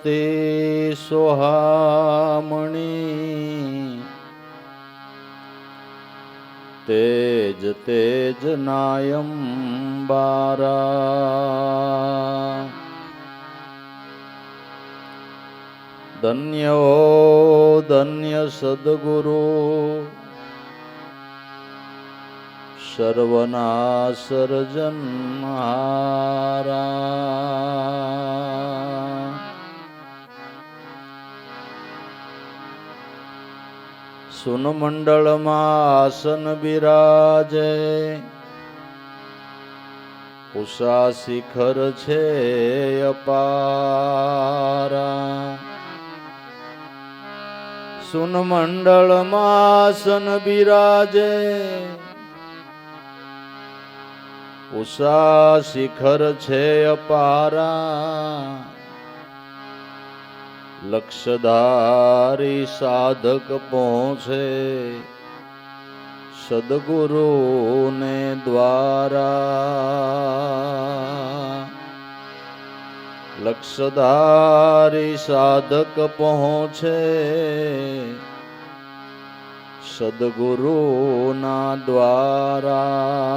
તે સોહામણી તેજ તેજ નાયમ બારા ધન્ય હો ધન્ય સદગુરુ સર્વના સર્જનહારા સુન મંડળમાં આસન બિરાજે ઉષા શિખર છે અપારા સુન મંડળમાં આસન બિરાજે ઉષા શિખર છે અપારા લક્ષધારી સાધક પહોંચે સદગુરુને દ્વારા લક્ષધારી સાધક પહોંચે સદગુરુના દ્વારા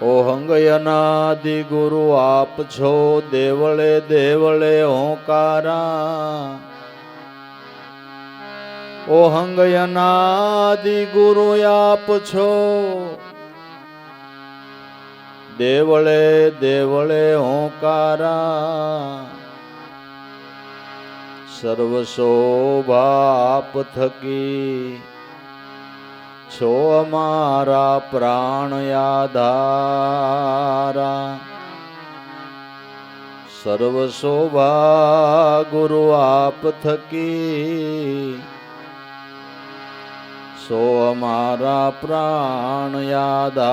ઓહંગ અનાદિ ગુરુ આપ છો દેવળે દેવળે હોંકારા ઓહંગ અનાદિ ગુરુ આપ છો દેવળે દેવળે હોંકારા સર્વ શોભા આપ થકી છો અમારા પ્રાણ આધારા સર્વ શોભા ગુરુ આપ થકી સો અમારા પ્રાણ આધારા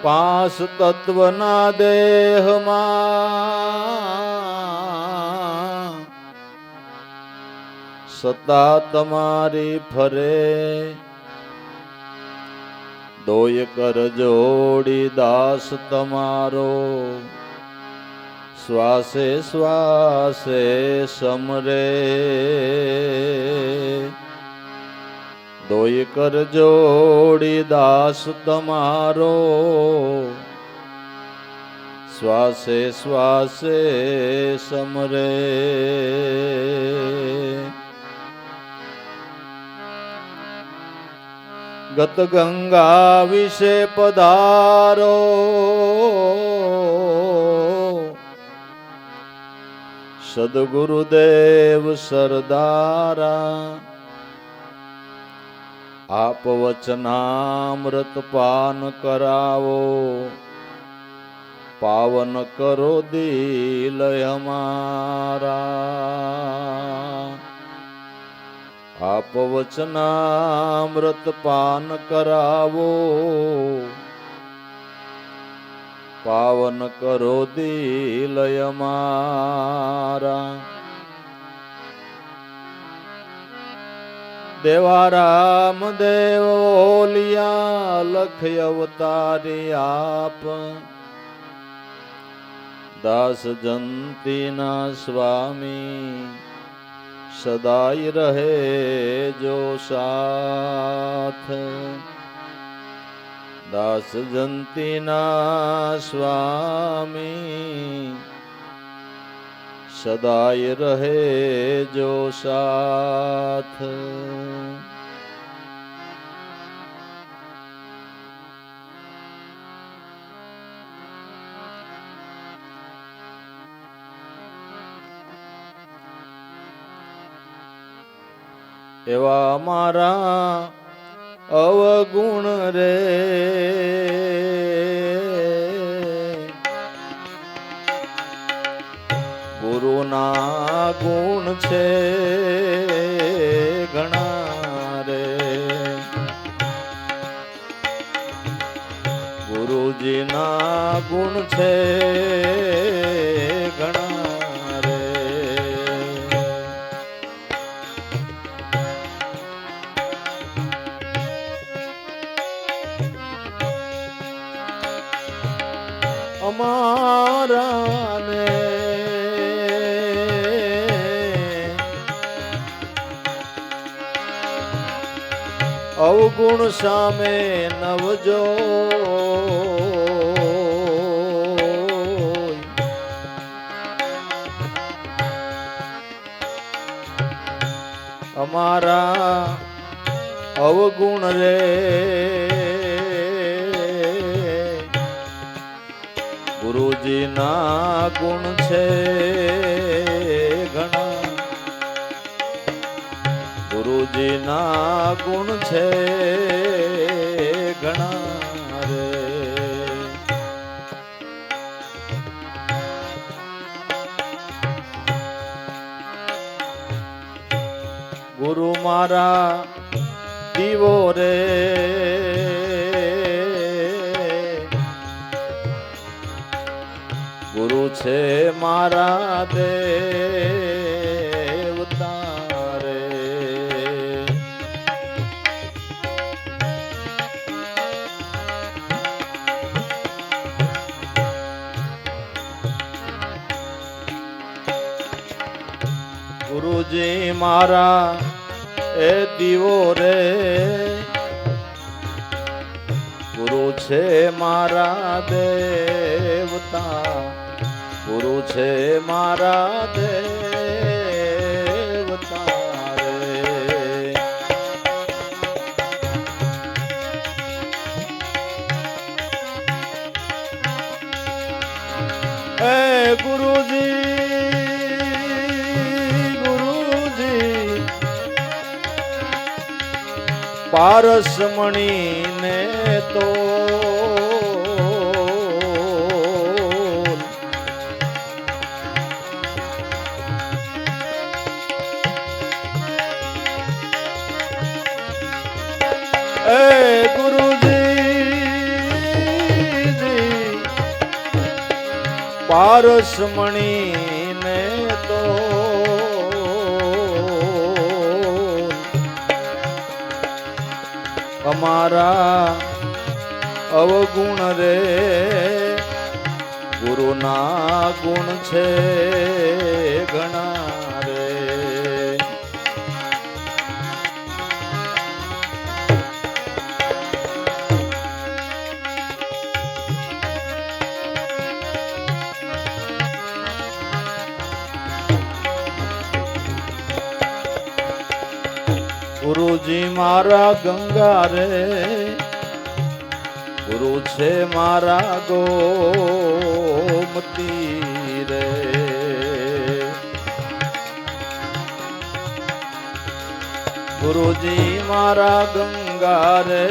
પાંચ તત્વના દેહમાં સત્તા તમારી ફરે દોય કર જોડી દાસ તમારો શ્વાસે શ્વાસે સમરે દોય કર જોડી દાસ તમારો શ્વાસે શ્વાસે સમરે ગત ગંગા વિશે પધારો સદગુરુદેવ સરદારા આપ વચનામૃત પાન કરાવો પાવન કરો દિલ હમારા આપ વચનામૃત પાન કરાવો પાવન કરો દિલ હમારા દેવા રામદેવ ઓલિયા લખ અવતારી આપ દાસ જંતીના સ્વામી સદાય રહે જો સાથ દાસ જંતીના સ્વામી સદાય રહે જો સાથ એવા મારા અવગુણ રે ગુરુના ગુણ છે ઘણા રે ગુરુજીના ગુણ છે ઘણા રે અમારા ને અવગુણ સામે નવજો અમારા અવગુણ રે ગુરુજી ના ગુણ છે ઘણા ગુરુજી ના ગુણ છે ઘણા રે ગુરુ મારા દીવો રે ગુરુ છે મારા દેવતા રે ગુરુજી મારા એ દીવો રે ગુરુ છે મારા દેવતા ગુરુ છે મારા દેવતા રે એ ગુરુજી પારસમણી ને તો એ ગુરુજી પારસમણી ને તો અમારા અવગુણ રે ગુરુના ગુણ છે ઘણા રે ગુરુજી મારા ગંગા રે ગુરુ છે મારા ગોમતી રે ગુરુજી મારા ગંગા રે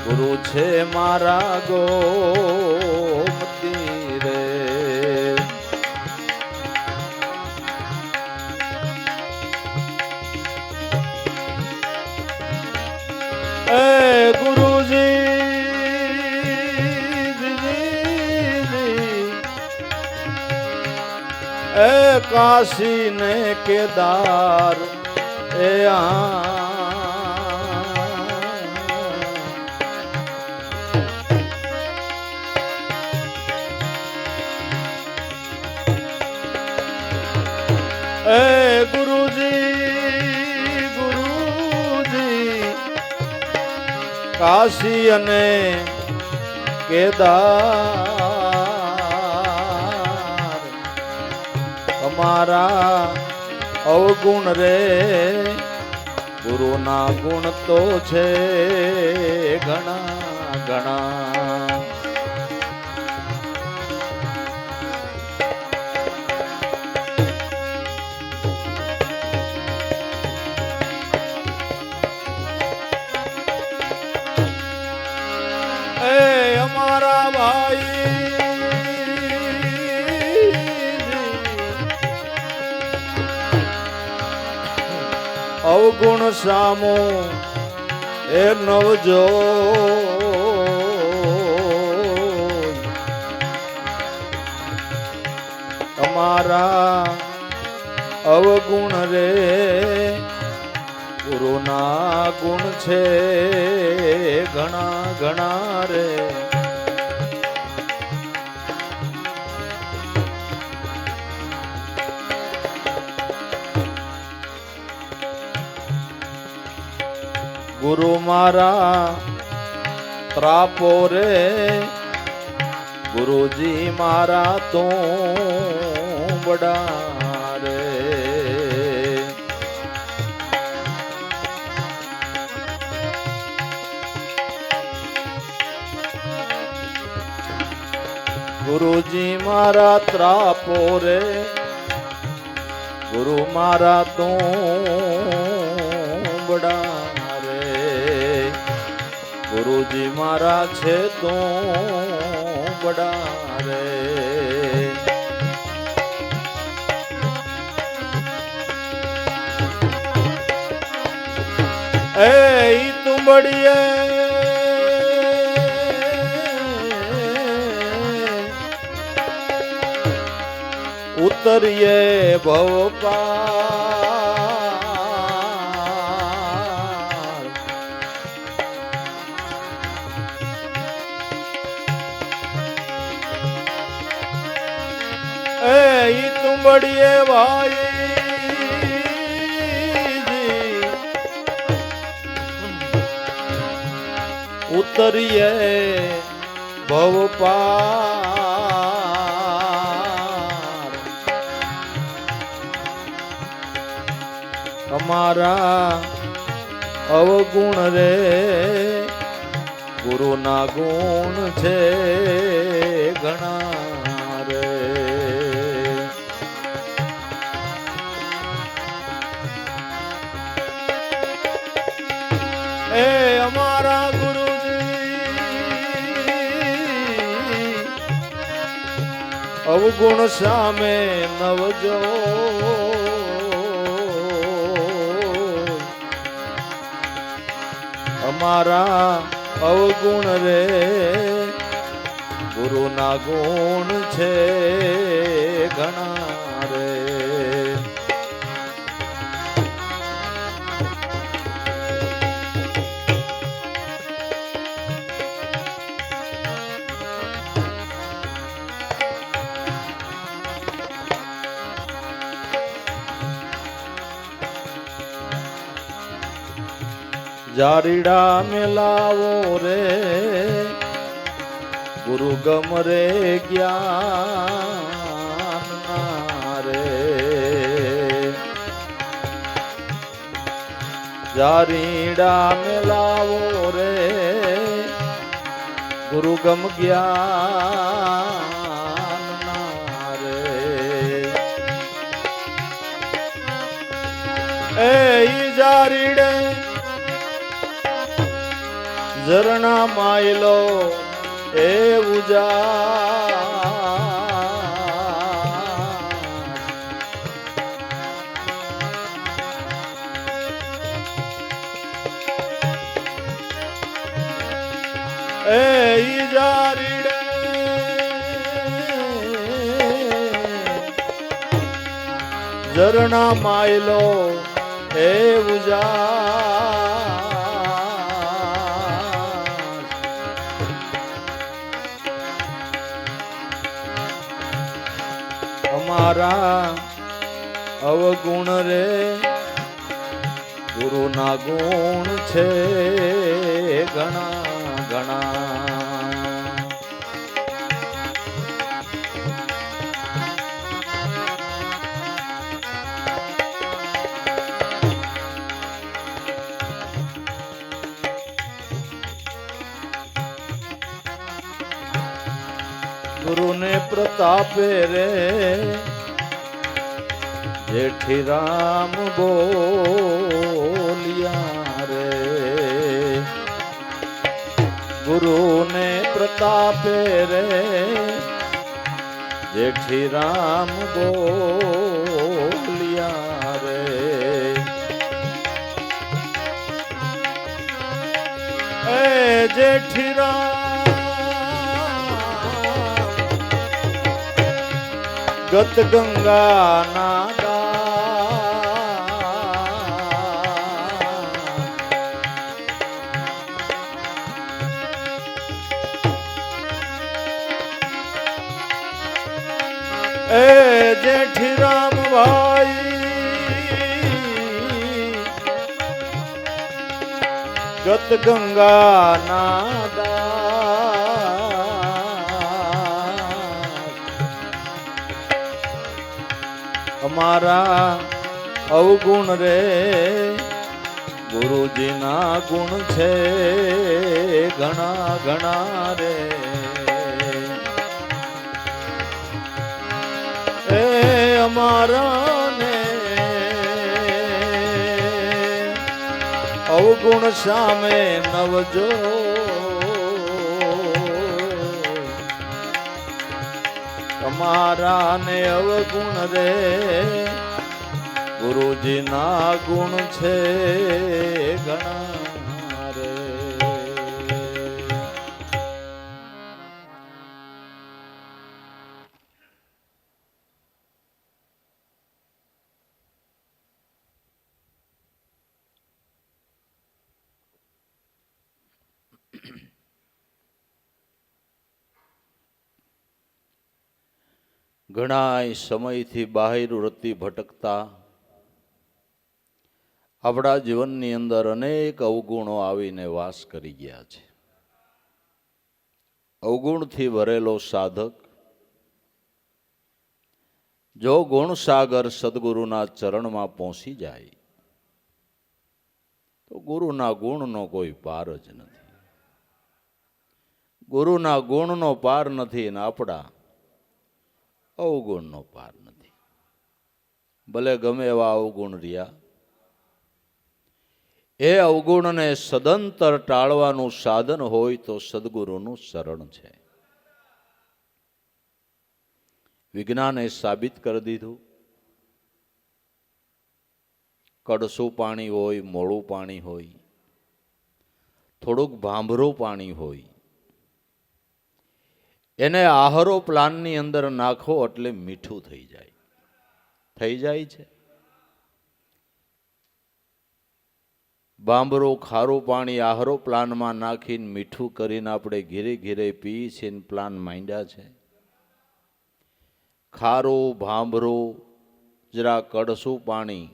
ગુરુ છે મારા ગોમતી રે એ ગુરુજી એ કાશી ને કેદાર એ ગુરુજી કાશી અને કેદાર અમારા અવગુણ રે ગુરુના ગુણ તો છે ઘણા ઘણા અમારા ભાઈ અવગુણ સામો એ નવજો તમારા અવગુણ રે ગુરુના ગુણ છે ઘણા ઘણા રે ગુરુ મારા ત્રાપો રે ગુરુજી મારા તો બડા રે ગુરુજી મારા ત્રાપો રે ગુરુ મારા તો બડા રે ગુરુજી મારા છે તો બડા રે એ તુંબડીએ ઉતરીએ ભવ પાર એ તુંબડીએ ભાઈ ઉતરીએ ભવ પાર અમારા અવગુણ રે ગુરુના ગુણ છે ઘણા રે એ અમારા ગુરુજી અવગુણ સામે નવજો અમારા અવગુણ રે ગુરુના ગુણ છે ઘણા રે જારીડા મેલાવો રે ગુરુ ગમ રે જ્ઞાન રે જારીડા મેલાવો રે ગુરુ ગમ જ્ઞાન રે એ જારીડે ઝરણા માયલો એ ઉજા એ જારીડે ઝરણા માયલો એ ઉજા અમારા અવગુણ રે ગુરુના ગુણ છે ઘણા ઘણા ગુરુને પ્રતાપે રે જેઠી રામ બોલિયા રે ગુરુને પ્રતાપે રે જેઠી રામ બોલિયા રે એ જેઠી રામ ગત ગંગા નાદા એ જેઠી રામ ભાઈ ગત ગંગા નાદા અમારા અવગુણ રે ગુરુજીના ગુણ છે ઘણા ઘણા રે એ અમારા ને અવગુણ સામે નવજો તમારા ને અવગુણ રે ગુરુજીના ગુણ છે ઘણા રે ઘણા સમયથી બાહિર વૃત્તિ ભટકતા આપણા જીવનની અંદર અનેક અવગુણો આવીને વાસ કરી ગયા છે. અવગુણથી ભરેલો સાધક જો ગુણસાગર સદગુરુના ચરણમાં પહોંચી જાય તો ગુરુના ગુણનો કોઈ પાર જ નથી. ગુરુના ગુણનો પાર નથી ને આપણા અવગુણનો પાર નથી. ભલે ગમે એવા અવગુણ રહ્યા, એ અવગુણને સદંતર ટાળવાનું સાધન હોય તો સદગુરુનું શરણ છે. વિજ્ઞાને સાબિત કરી દીધું, કડસું પાણી હોય, મોળું પાણી હોય, થોડુંક ભાંભરું પાણી હોય, એને આહારો પ્લાનની અંદર નાખો એટલે મીઠું થઈ જાય. થઈ જાય છે. ભાંભરું ખારું પાણી આહારો પ્લાનમાં નાખીને મીઠું કરીને આપણે ઘીરે ઘીરે પીએ છીએ, પ્લાન માંડ્યા છે. ખારું ભાંભરું જરા કડસું પાણી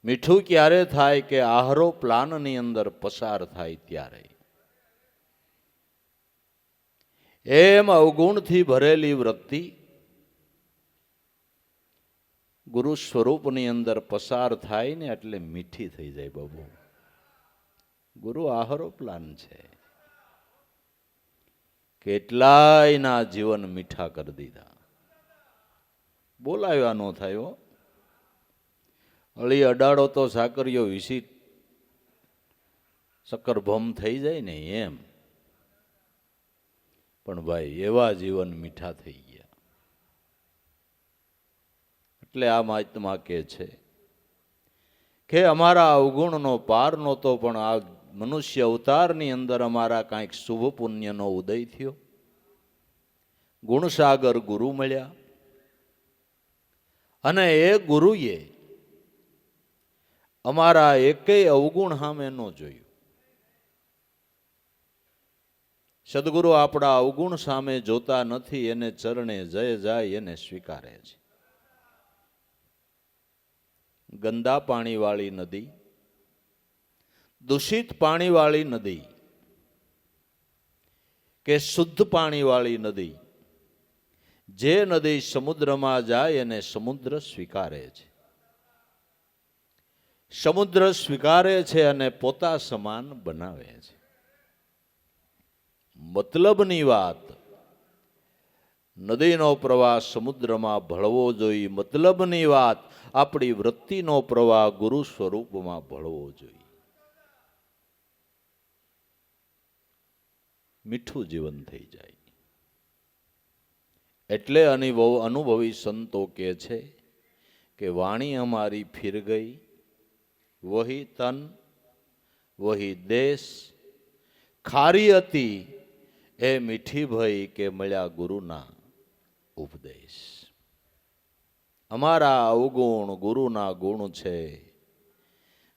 મીઠું ક્યારે થાય કે આહારો પ્લાનની અંદર પસાર થાય ત્યારે. એમ અવગુણથી ભરેલી વૃત્તિ ગુરુ સ્વરૂપની અંદર પસાર થાય ને એટલે મીઠી થઈ જાય. બાબુ, ગુરુ આહારો પ્લાન છે. કેટલાયના જીવન મીઠા કરી દીધા. બોલાવ્યા ન થાય. અળી અડાડો તો સાકરીઓ વિસી સક્કરભમ થઈ જાય ને એમ. પણ ભાઈ એવા જીવન મીઠા થઈ ગયા. એટલે આ મહાત્મા કહે છે કે અમારા અવગુણનો પાર નહોતો, પણ આ મનુષ્ય અવતારની અંદર અમારા કાંઈક શુભ પુણ્યનો ઉદય થયો. ગુણસાગર ગુરુ મળ્યા અને એ ગુરુએ અમારા એકેય અવગુણ સામે ન જોયું. સદગુરુ આપણા અવગુણ સામે જોતા નથી, એને ચરણે જય જાય એને સ્વીકારે છે. ગંદા પાણીવાળી નદી, દૂષિત પાણીવાળી નદી કે શુદ્ધ પાણીવાળી નદી, જે નદી સમુદ્રમાં જાય એને સમુદ્ર સ્વીકારે છે. સમુદ્ર સ્વીકારે છે અને પોતા સમાન બનાવે છે. મતલબની વાત, નદીનો પ્રવાહ સમુદ્રમાં ભળવો જોઈએ. મતલબની વાત, આપણી વૃત્તિનો પ્રવાહ ગુરુ સ્વરૂપમાં ભળવો જોઈએ. મીઠું જીવન થઈ જાય. એટલે અનુભવી સંતો કહે છે કે વાણી અમારી ફિર ગઈ, વહી તન વહી દેશ, ખારી હતી એ મીઠી ભઈ કે મળ્યા ગુરુના ઉપદેશ. અમારા અવગુણ ગુરુના ગુણ છે.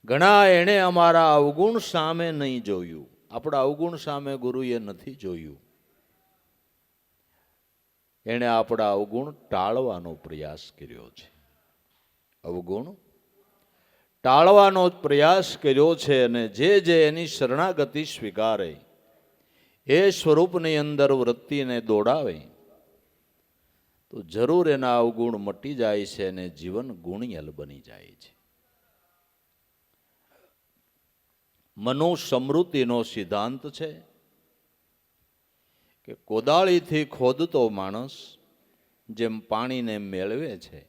ઘણા એણે અમારા અવગુણ સામે નહીં જોયું. આપણા અવગુણ સામે ગુરુએ નથી જોયું. એણે આપણા અવગુણ ટાળવાનો પ્રયાસ કર્યો છે. અવગુણ ટાળવાનો પ્રયાસ કર્યો છે અને જે એની શરણાગતિ સ્વીકારે એ સ્વરૂપની અંદર વૃત્તિને દોડાવે તો જરૂર એના અવગુણ મટી જાય છે અને જીવન ગુણિયલ બની જાય છે. મનુ સમૃદ્ધિનો સિદ્ધાંત છે કે કોદાળીથી ખોદતો માણસ જેમ પાણીને મેળવે છે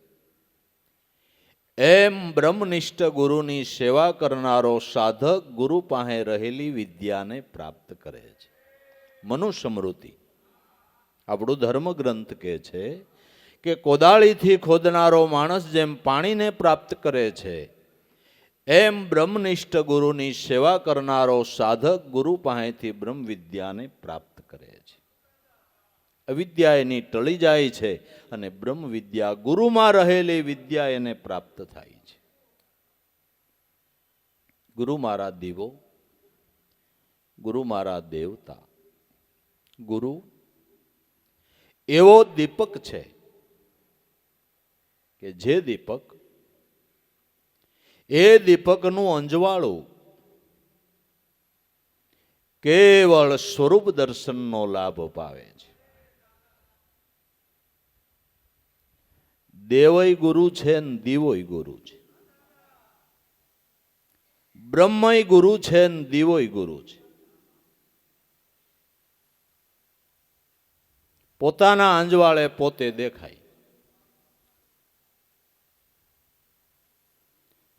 એમ બ્રહ્મનિષ્ઠ ગુરુની સેવા કરનારો સાધક ગુરુ પાસે રહેલી વિદ્યાને પ્રાપ્ત કરે છે. મનુ સમૃદ્ધિ આપણું ધર્મગ્રંથ કહે છે કે કોદાળીથી ખોદનારો માણસ જેમ પાણીને પ્રાપ્ત કરે છે એમ બ્રહ્મનિષ્ઠ ગુરુની સેવા કરનારો સાધક ગુરુ પાસેથી બ્રહ્મ વિદ્યાને પ્રાપ્ત કરે છે. અવિદ્યા એની ટળી જાય છે અને બ્રહ્મ વિદ્યા ગુરુમાં રહેલી વિદ્યા એને પ્રાપ્ત થાય છે. ગુરુ મારા દીવો, ગુરુ મારા દેવતા. ગુરુ એવો દીપક છે કે જે દીપક એ દીપકનું અંજવાળું કેવળ સ્વરૂપ દર્શનનો લાભ પાવે છે. દેવય ગુરુ છે ને દીવોય ગુરુ છે. બ્રહ્મય ગુરુ છે ને દીવોય ગુરુ છે. પોતાના અંજવાળે પોતે દેખાય.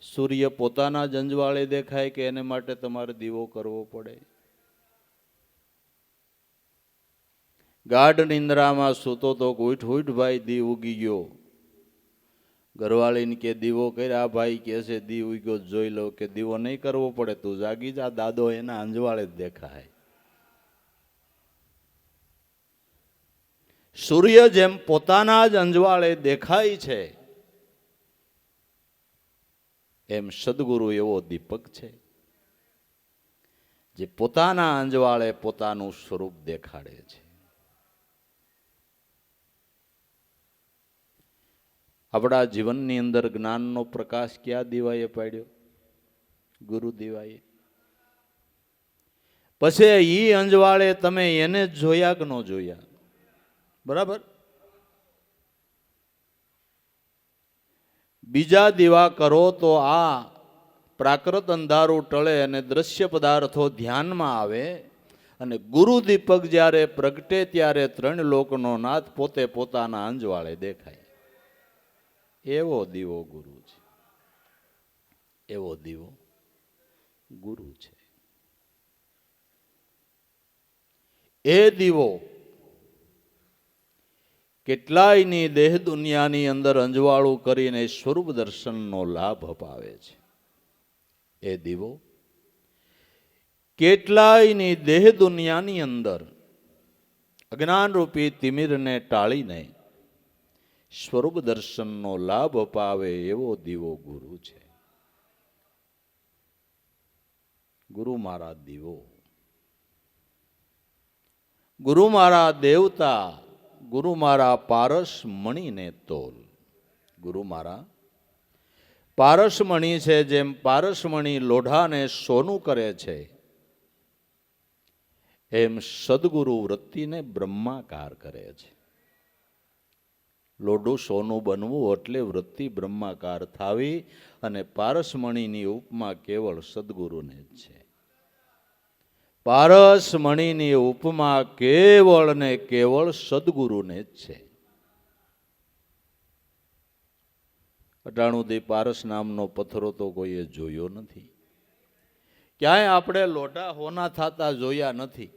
સૂર્ય પોતાના જ અંજવાળે દેખાય કે એને માટે તમારે દીવો કરવો પડે? ગાઢ નિંદ્રામાં સૂતો તો ઉઠ ભાઈ દી ઉગી ગયો. ઘરવાળીને કે દીવો કર્યા, ભાઈ કે છે દી ઉગ્યો જોઈ લો, કે દીવો નહીં કરવો પડે, તું જાગી જા, દાદો એના અંજવાળે જ દેખાય. સૂર્ય જેમ પોતાના જ અંજવાળે દેખાય છે એમ સદગુરુ એવો દીપક છે જે પોતાના અંજવાળે પોતાનું સ્વરૂપ દેખાડે છે. આપણા જીવનની અંદર જ્ઞાનનો પ્રકાશ ક્યાં દીવાએ પાડ્યો? ગુરુ દીવાએ. પછી ઈ અંજવાળે તમે એને જ જોયા કે ન જોયા? બરાબર. બીજા દીવા કરો તો આ પ્રાકૃત અંધારું ટળે અને દ્રશ્ય પદાર્થો ધ્યાનમાં આવે, અને ગુરુ દીપક જ્યારે પ્રગટે ત્યારે ત્રણ લોકનો નાથ પોતે પોતાના અંજવાળે દેખાય. એવો દીવો ગુરુ છે. એવો દીવો ગુરુ છે. એ દીવો કેટલાયની દેહ દુનિયાની અંદર અંજવાળું કરીને સ્વરૂપ દર્શનનો લાભ અપાવે છે. એ દીવો કેટલાયની દેહ દુનિયાની અંદર અજ્ઞાનરૂપી તિમિરને ટાળીને સ્વરૂપ દર્શનનો લાભ અપાવે એવો દીવો ગુરુ છે. ગુરુ મારા દીવો, ગુરુ મારા દેવતા, ગુરુ મારા પારસ મણીને તોલ. ગુરુ મારા પારસમણી છે. જેમ પારસમણી લોઢાને સોનું કરે છે એમ સદગુરુ વૃત્તિને બ્રહ્માકાર કરે છે. લોઢું સોનું બનવું એટલે વૃત્તિ બ્રહ્માકાર થાવી, અને પારસમણીની ઉપમા કેવળ સદગુરુને જ છે. પારસમણીની ઉપમા કેવળ ને કેવળ સદગુરુને જ છે. અટાણું દી પારસ નામનો પથ્થરો તો કોઈએ જોયો નથી. ક્યાંય આપણે લોઢા હોના થતા જોયા નથી.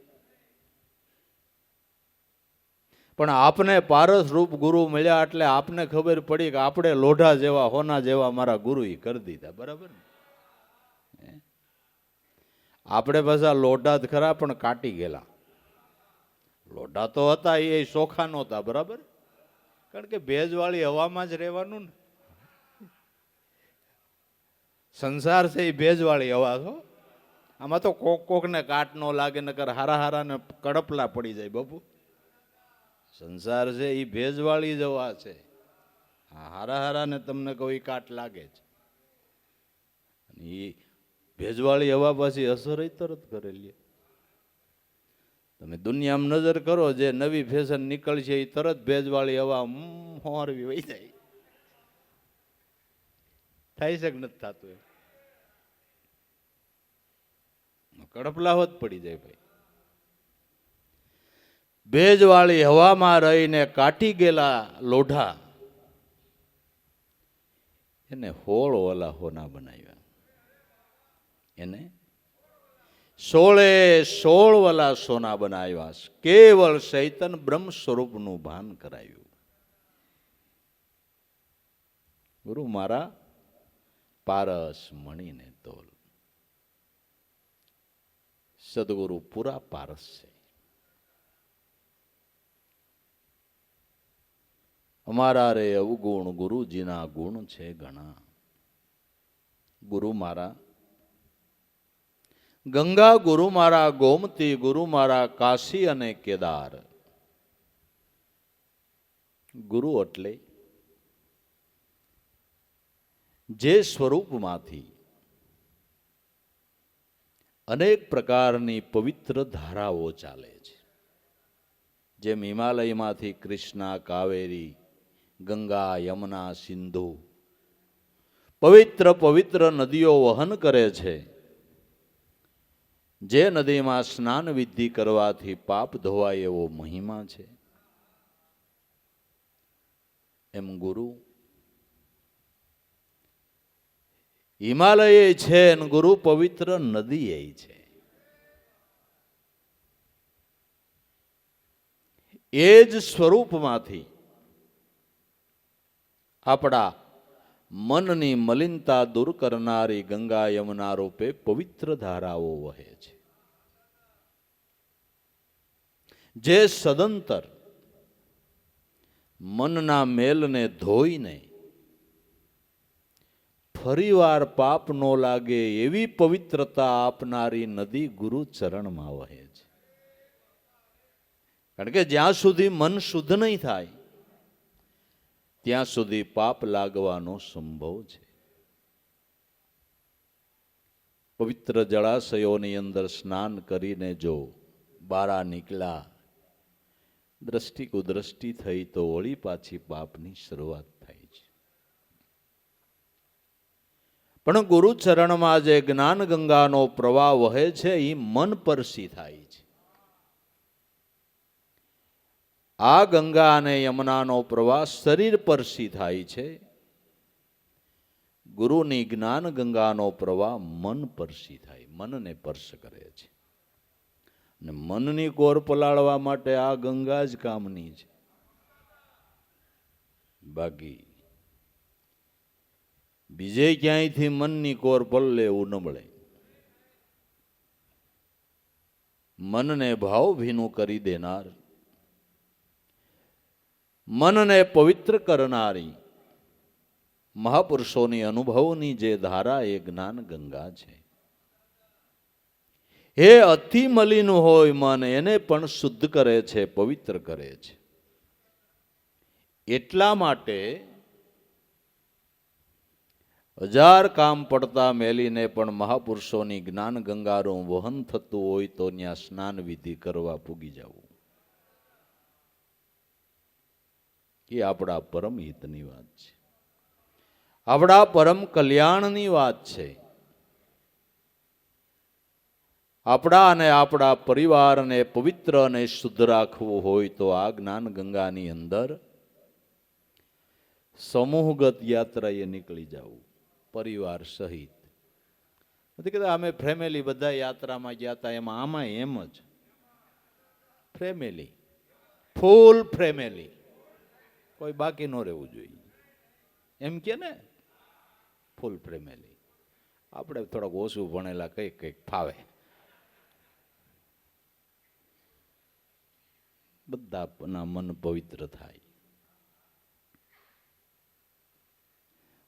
પણ આપને પારસ રૂપ ગુરુ મળ્યા એટલે આપને ખબર પડી કે આપણે લોઢા જેવા હોના જેવા મારા ગુરુએ કરી દીધા. બરાબર ને? આપણે પાછા લોઢા જ ખરા પણ કાટી ગયેલા. લોઢા તો હતા એ ચોખા નહોતા. બરાબર? કારણ કે ભેજવાળી હવામાં જ રહેવાનું ને. સંસાર છે એ ભેજવાળી હવા છો. આમાં તો કોકને કાટ ન લાગે, નકર હારા ને કડપલા પડી જાય. બાપુ, સંસાર છે એ ભેજવાળી જ હવા છે. હારા ને તમને કોઈ કાટ લાગે છે. એ ભેજવાળી હવા પાછી અસર તરત કરેલી. તમે દુનિયામાં નજર કરો, જે નવી ફેશન નીકળશે એ તરત ભેજવાળી હવા હોરવી વહી જાય. થાય છે કે નથી થતું? કડપલાવત પડી જાય ભાઈ. ભેજવાળી હવામાં રહીને કાટી ગયેલા લોઢા એને હોળ ઓલા હોના બનાવ્યા. એને 16 વાલા સોના બનાવ્યા. કેવળ ચૈતન બ્રહ્મ સ્વરૂપનું ભાન કરાયું. ગુરુ મારા પારસ મણીને તોલ. સદગુરુ પૂરા પારસ છે. અમારા રે અવગુણ ગુરુજીના ગુણ છે ઘણા. ગુરુ મારા ગંગા, ગુરુ મારા ગોમતી, ગુરુ મારા કાશી અને કેદાર. ગુરુ એટલે જે સ્વરૂપમાંથી અનેક પ્રકારની પવિત્ર ધારાઓ ચાલે છે. જેમ હિમાલયમાંથી કૃષ્ણા, કાવેરી, ગંગા, યમુના, સિંધુ પવિત્ર પવિત્ર નદીઓ વહન કરે છે. જે નદીમાં સ્નાન વિધિ કરવાથી પાપ ધોવાય એવો મહિમા છે. એમ ગુરુ હિમાલય છે અને ગુરુ પવિત્ર નદી એ છે. એ જ સ્વરૂપમાંથી આપણા મનની મલિનતા દૂર કરનારી ગંગા, યમુના રૂપે પવિત્ર ધારાઓ વહે છે. જે સદંતર મનના મેલને ધોઈને ફરીવાર પાપ ન લાગે એવી પવિત્રતા આપનારી નદી ગુરુ ચરણમાં વહે છે. કારણ કે જ્યાં સુધી મન શુદ્ધ નહીં થાય ત્યાં સુધી પાપ લાગવાનો સંભવ છે. પવિત્ર જળાશયોની અંદર સ્નાન કરીને જો બારા નીકળ્યા, દ્રષ્ટિ કુદ્રષ્ટિ થઈ તો વળી પાછી પાપની શરૂઆત થાય છે. પણ ગુરુ ચરણમાં જે જ્ઞાન ગંગાનો પ્રવાહ વહે છે એ મન પરસી થાય છે. આ ગંગા અને યમુનાનો પ્રવાહ શરીર પરસી થાય છે. ગુરુની જ્ઞાન ગંગાનો પ્રવાહ મન પરસી થાય, મનને સ્પર્શ કરે છે. અને મનની કોર પલાળવા માટે આ ગંગા જ કામની છે. બાકી બીજે ક્યાંયથી મનની કોર પલ્લે એવું ન મળે. મનને ભાવ ભીનું કરી દેનાર, મનને પવિત્ર કરનારી મહાપુરુષોની અનુભવની જે ધારા એ જ્ઞાન ગંગા છે. એ અતિ મલિન હોય મન એને પણ શુદ્ધ કરે છે, પવિત્ર કરે છે. એટલા માટે 1000 કામ પડતા મેલીને પણ મહાપુરુષોની જ્ઞાન ગંગાનું વહન થતું હોય તો ત્યાં સ્નાન વિધિ કરવા પૂગી જવું એ આપણા પરમ હિતની વાત છે, આપણા પરમ કલ્યાણની વાત છે. આપણા અને આપણા પરિવારને પવિત્ર અને શુદ્ધ રાખવું હોય તો આ જ્ઞાન ગંગાની અંદર સમૂહગત યાત્રાએ નીકળી જવું, પરિવાર સહિત. નથી કહેતા અમે ફેમિલી બધા યાત્રામાં ગયા હતા, એમાં આમાં એમ જ ફેમિલી, ફૂલ ફેમિલી, કોઈ બાકી ન રહેવું જોઈએ. એમ કે ને ફૂલ ફેમિલી. આપણે થોડાક ઓછું ભણેલા કંઈક કંઈક ફાવે. બધાના મન પવિત્ર થાય.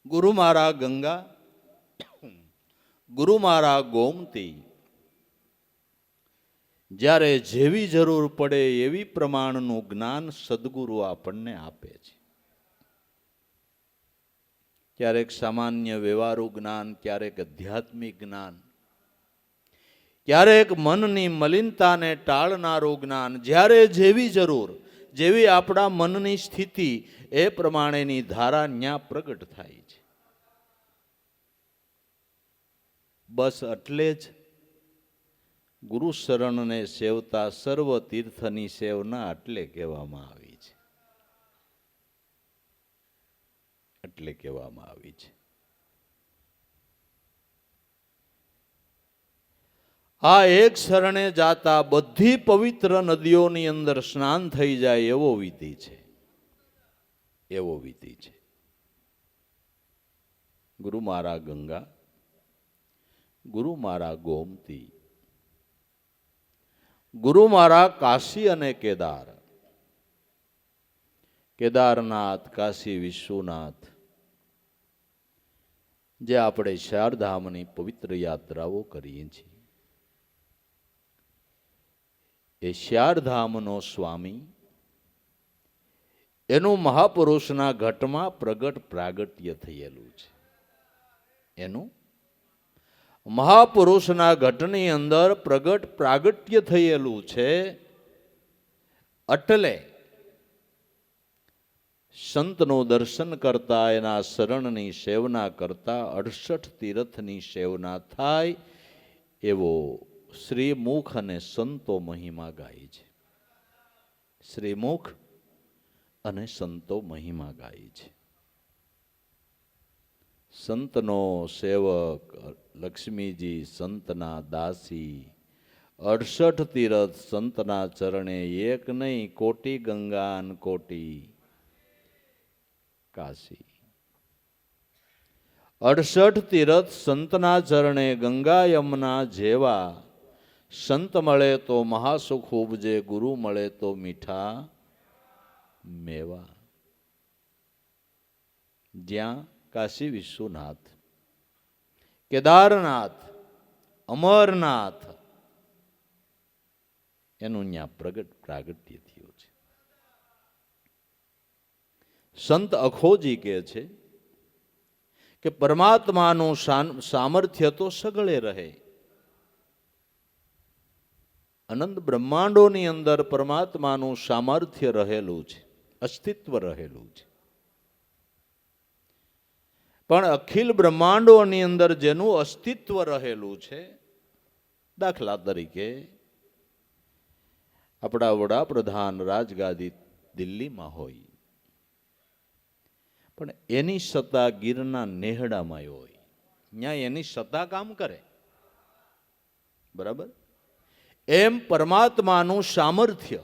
ગુરુ મારા ગંગા, ગુરુ મારા ગોમતી. જ્યારે જેવી જરૂર પડે એવી પ્રમાણનું જ્ઞાન સદગુરુ આપણને આપે છે. ક્યારેક સામાન્ય વ્યવહારુ જ્ઞાન, ક્યારેક આધ્યાત્મિક જ્ઞાન, ક્યારેક મનની મલિનતાને ટાળનારું જ્ઞાન. જ્યારે જેવી જરૂર, જેવી આપણા મનની સ્થિતિ, એ પ્રમાણેની ધારા ન્યા પ્રગટ થાય છે. બસ એટલે જ ગુરુ શરણને સેવતા સર્વ તીર્થની સેવના એટલે કહેવામાં આવી છે. એટલે કહેવામાં આવી છે. આ એક શરણે જાતા બધી પવિત્ર નદીઓની અંદર સ્નાન થઈ જાય એવો વિધિ છે. એવો વિધિ છે. ગુરુ મારા ગંગા, ગુરુ મારા ગોમતી, ગુરુ મારા કાશી અને કેદાર. કેદારનાથ, કાશી વિશ્વનાથ, જે આપણે ચારધામની પવિત્ર યાત્રાઓ કરીએ છીએ, એ ચારધામનો સ્વામી એનું મહાપુરુષના ઘટમાં પ્રગટ પ્રાગટ્ય થયેલું છે. એનું મહાપુરુષના ઘટની અંદર પ્રગટ પ્રાગટ્ય થયેલું છે. એટલે સંતનું દર્શન કરતા, એના શરણની સેવના કરતા 68 તીર્થની સેવના થાય એવો શ્રીમુખ અને સંતો મહિમા ગાય છે. શ્રીમુખ અને સંતો મહિમા ગાય છે. સંતનો સેવક લક્ષ્મીજી, સંતના દાસી, 68 તીર્થ સંતના ચરણે, એક નહીં કોટી ગંગા અને કોટી કાશી. 68 તીર્થ સંતના ચરણે, ગંગા યમુના જેવા. સંત મળે તો મહાસુખ ઉપજે, ગુરુ મળે તો મીઠા મેવા. જ્યાં કાશી વિશ્વનાથ, કેદારનાથ, અમરનાથ, એનું ત્યાં પ્રગટ પ્રાગટ્ય થયું છે. સંત અખોજી કહે છે કે પરમાત્માનું સામર્થ્ય તો સગળે રહે. અનંત બ્રહ્માંડોની અંદર પરમાત્માનું સામર્થ્ય રહેલું છે, અસ્તિત્વ રહેલું છે. પણ અખિલ બ્રહ્માંડોની અંદર જેનું અસ્તિત્વ રહેલું છે, દાખલા તરીકે આપણા વડાપ્રધાન રાજગાદી દિલ્હીમાં હોય, પણ એની સત્તા ગીરના નેહડામાં હોય, ત્યાં એની સત્તા કામ કરે. બરાબર? એમ પરમાત્માનું સામર્થ્ય,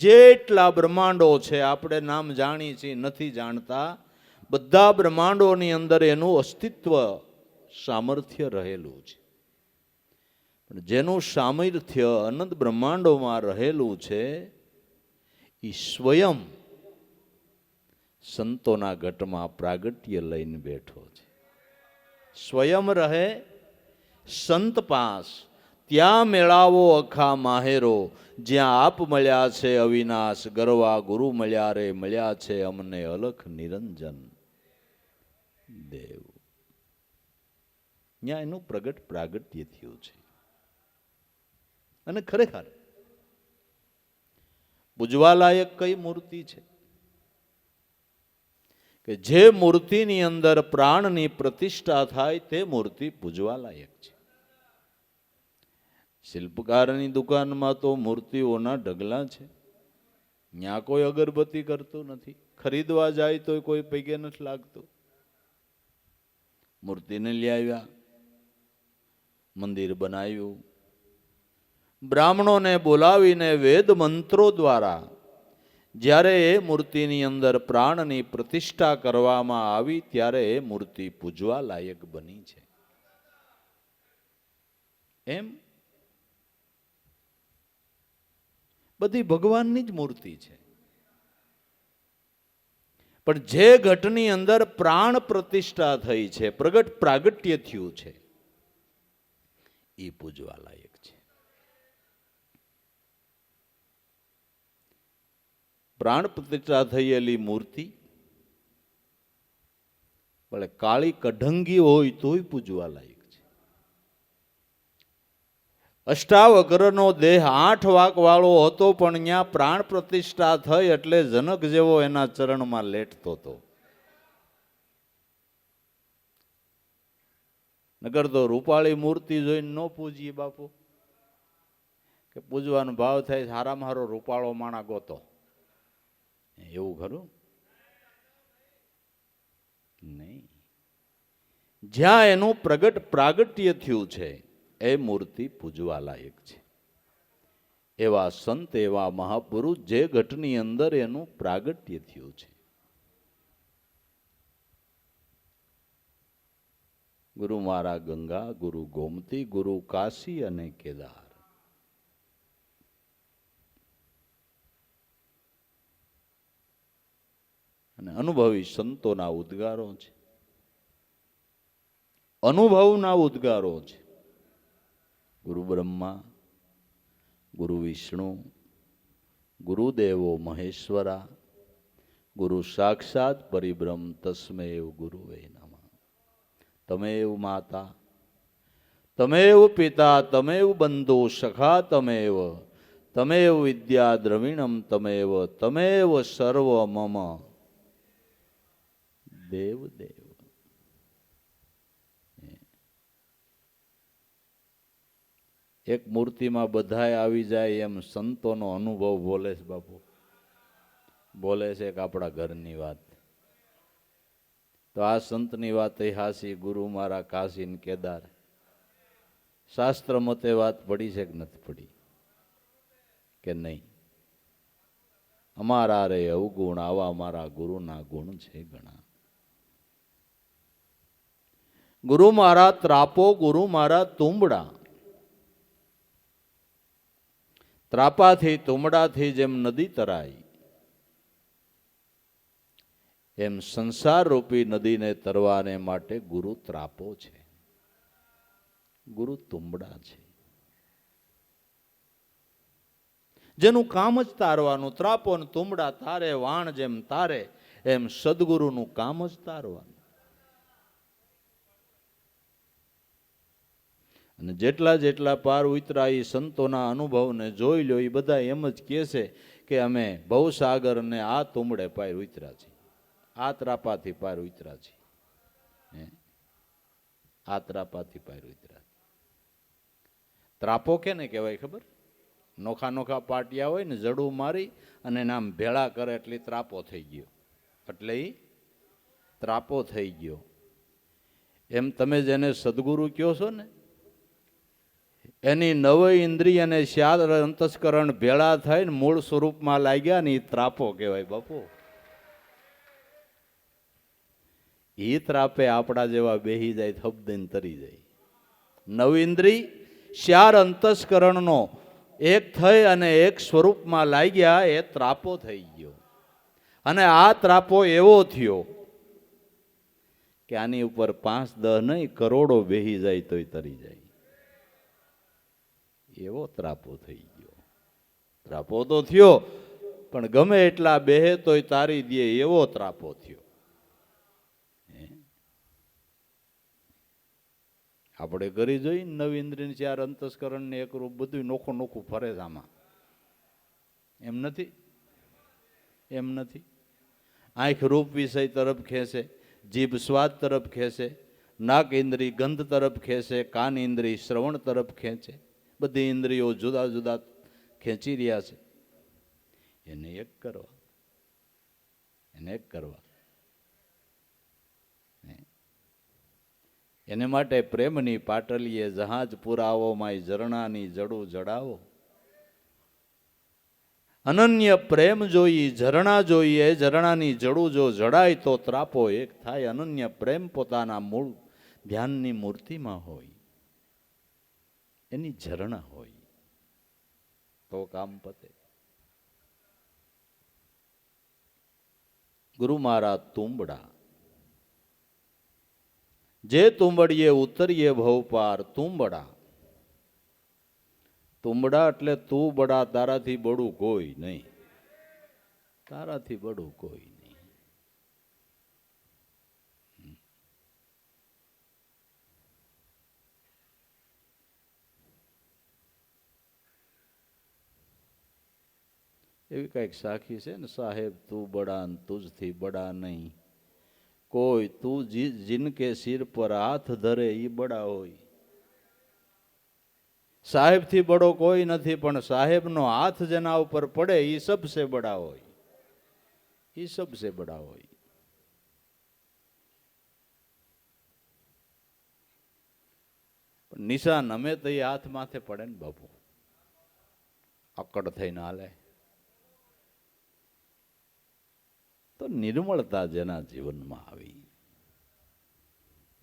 જેટલા બ્રહ્માંડો છે, આપણે નામ જાણીએ છીએ, નથી જાણતા, બધા બ્રહ્માંડોની અંદર એનું અસ્તિત્વ, સામર્થ્ય રહેલું છે. પણ જેનું સામર્થ્ય અનંત બ્રહ્માંડોમાં રહેલું છે, એ સ્વયં સંતોના ઘટમાં પ્રાગટ્ય લઈને બેઠો છે. સ્વયં રહે સંત પાસ, ત્યાં મેળાવો અખા માહેરો, જ્યાં આપ મળ્યા છે અવિનાશ, ગરવા ગુરુ મળ્યા રે, મળ્યા છે અમને અલખ નિરંજન દેવ. ત્યાં એનું પ્રગટ પ્રાગટ્ય થયું છે. અને ખરેખર પૂજવા લાયક કઈ મૂર્તિ છે કે જે મૂર્તિની અંદર પ્રાણની પ્રતિષ્ઠા થાય, તે મૂર્તિ પૂજવા લાયક છે. શિલ્પકારની દુકાનમાં તો મૂર્તિઓના ઢગલા છે, ત્યાં કોઈ અગરબત્તી કરતું નથી, ખરીદવા જાય તો કોઈ પૈકે નથી લાગતું. મૂર્તિને લઈ આવ્યા, મંદિર બનાવ્યું, બ્રાહ્મણોને બોલાવીને વેદ મંત્રો દ્વારા જ્યારે એ મૂર્તિની અંદર પ્રાણની પ્રતિષ્ઠા કરવામાં આવી, ત્યારે એ મૂર્તિ પૂજવા લાયક બની છે. એમ બધી ભગવાનની જ મૂર્તિ છે. પણ જે ઘટની અંદર પ્રાણ પ્રતિષ્ઠા થઈ છે, પ્રગટ પ્રાગટ્ય થયું છે, એ પૂજવા લાયક છે. પ્રાણ પ્રતિષ્ઠા થયેલી મૂર્તિ ભલે કાળી કઢંગી હોય તોય પૂજવા લાયક છે. અષ્ટાવક્રનો દેહ 8 વાક વાળો હતો, પણ ત્યાં પ્રાણ પ્રતિષ્ઠા થઈ એટલે જનક જેવો એના ચરણમાં લેટતો હતો. નગર તો રૂપાળી મૂર્તિ જોઈને ન પૂજીએ બાપુ, કે પૂજવાનો ભાવ થાય સારામાં સારો રૂપાળો માણા ગોતો, એવું ખરું નહીં. જ્યાં એનું પ્રાગટ્ય થયું છે એ મૂર્તિ પૂજવા લાયક છે. એવા સંત, એવા મહાપુરુષ જે ઘટની અંદર એનું પ્રાગટ્ય થયું છે. ગુરુ મારા ગંગા, ગુરુ ગોમતી, ગુરુ કાશી અને કેદાર. અને અનુભવી સંતોના ઉદ્ગારો છે, અનુભવના ઉદ્ગારો છે. ગુરુ બ્રહ્મા, ગુરુ વિષ્ણુ, ગુરુદેવો મહેશ્વરા, ગુરુ સાક્ષાત પરિબ્રહ્મ તસ્મૈવ ગુરુવે નમઃ. તમેવ માતા, તમેવ પિતા, તમેવ બંધુ સખા, તમેવ વિદ્યા દ્રવિણમ, તમેવ સર્વ મમ દેવ દેવ. એક મૂર્તિમાં બધાય આવી જાય એમ સંતોનો અનુભવ બોલે છે બાપુ, બોલે છે કે આપણા ઘરની વાત. તો આ સંતની વાત એ હાસી, ગુરુ મારા કાશી ને કેદાર. શાસ્ત્ર મતે વાત પડી છે કે નથી પડી કે નહીં? અમારા રે અવગુણ, આવા મારા ગુરુના ગુણ છે ઘણા. ગુરુ મારા ત્રાપો, ગુરુ મારા તુંબડા. ત્રાપાથી તુંબડાથી જેમ નદી તરાય, એમ સંસાર રૂપી નદીને તરવાને માટે ગુરુ ત્રાપો છે, ગુરુ તુંબડા છે. જેનું કામ જ તારવાનું. ત્રાપો ને તુંબડા તારે, વાણ જેમ તારે એમ સદગુરુનું કામ જ તારવાનું. અને જેટલા જેટલા પાર ઉતરા એ સંતોના અનુભવને જોઈ લો, એ બધા એમ જ કહે છે કે અમે ભવસાગરને આ તુંબડે પાર ઉતરા છીએ, આ ત્રાપાથી પાર ઉતરા છીએ, આ ત્રાપાથી પાર ઉતરા. ત્રાપો કેને કહેવાય ખબર? નોખા નોખા પાટિયા હોય ને, જડું મારી અને નામ ભેળા કરે એટલે ત્રાપો થઈ ગયો, એટલે એ ત્રાપો થઈ ગયો. એમ તમે જેને સદગુરુ કહો છો ને, એની નવ ઇન્દ્રિય અને 4 અંતસ્કરણ ભેળા થઈને મૂળ સ્વરૂપમાં લાગ્યા ને, એ ત્રાપો કહેવાય બાપુ. એ ત્રાપે આપણા જેવા બેહી જાય, થબદઈને તરી જાય. 9 ઇન્દ્રિય 4 અંતસ્કરણનો એક થઈ અને એક સ્વરૂપમાં લાગ્યા, એ ત્રાપો થઈ ગયો. અને આ ત્રાપો એવો થયો કે આની ઉપર 5, 10 નહીં, કરોડો બેહી જાય તોય તરી જાય, એવો ત્રાપો થઈ ગયો. ત્રાપો તો થયો, પણ ગમે એટલા બેહે તોય તારી દે એવો ત્રાપો થયો. આપણે કરી જોઈ 9 ઇન્દ્રિય 4 અંતસ્કરણ ને એક રૂપ, બધું નોખું નોખું ફરે છે આમાં. એમ નથી, એમ નથી. આંખ રૂપ વિષય તરફ ખેંચે, જીભ સ્વાદ તરફ ખેંચે, નાક ઇન્દ્રિય ગંધ તરફ ખેંચે, કાન ઇન્દ્રિય શ્રવણ તરફ ખેંચે. બધી ઇન્દ્રિયો જુદા જુદા ખેંચી રહ્યા છે. એને એક કરવા, એને એક કરવા. એને માટે પ્રેમની પાટલીએ જહાજ પુરાવો, માય ઝરણાની જડું જડાવો. અનન્ય પ્રેમ જોઈ, ઝરણા જોઈએ, ઝરણાની જડું જો જડાય તો ત્રાપો એક થાય. અનન્ય પ્રેમ પોતાના મૂળ ધ્યાનની મૂર્તિમાં હોય, એની ઝરણા હોય તો કામ પતે. ગુરુ મારા તુંબડા, જે તુંબડીએ ઉતરીએ ભવપાર. તુંબડા, તુંબડા એટલે તું બડા, તારાથી બડું કોઈ નહીં, તારાથી બડું કોઈ નહીં. એવી કંઈક સાખી છે ને, સાહેબ તું બડા ને તુજથી બડા નહીં, કોઈ તું જિનકે સિર પર હાથ ધરે ઈ બડા હોય. સાહેબથી બડો કોઈ નથી, પણ સાહેબનો હાથ જેના ઉપર પડે ઈ સબસે બડા હોય, ઈ સબસે બડા હોય. નિશાન અમે તો એ હાથ માથે પડે ને બાપુ, અકડ થઈને હાલે. તો નિર્મળતા જેના જીવનમાં આવી,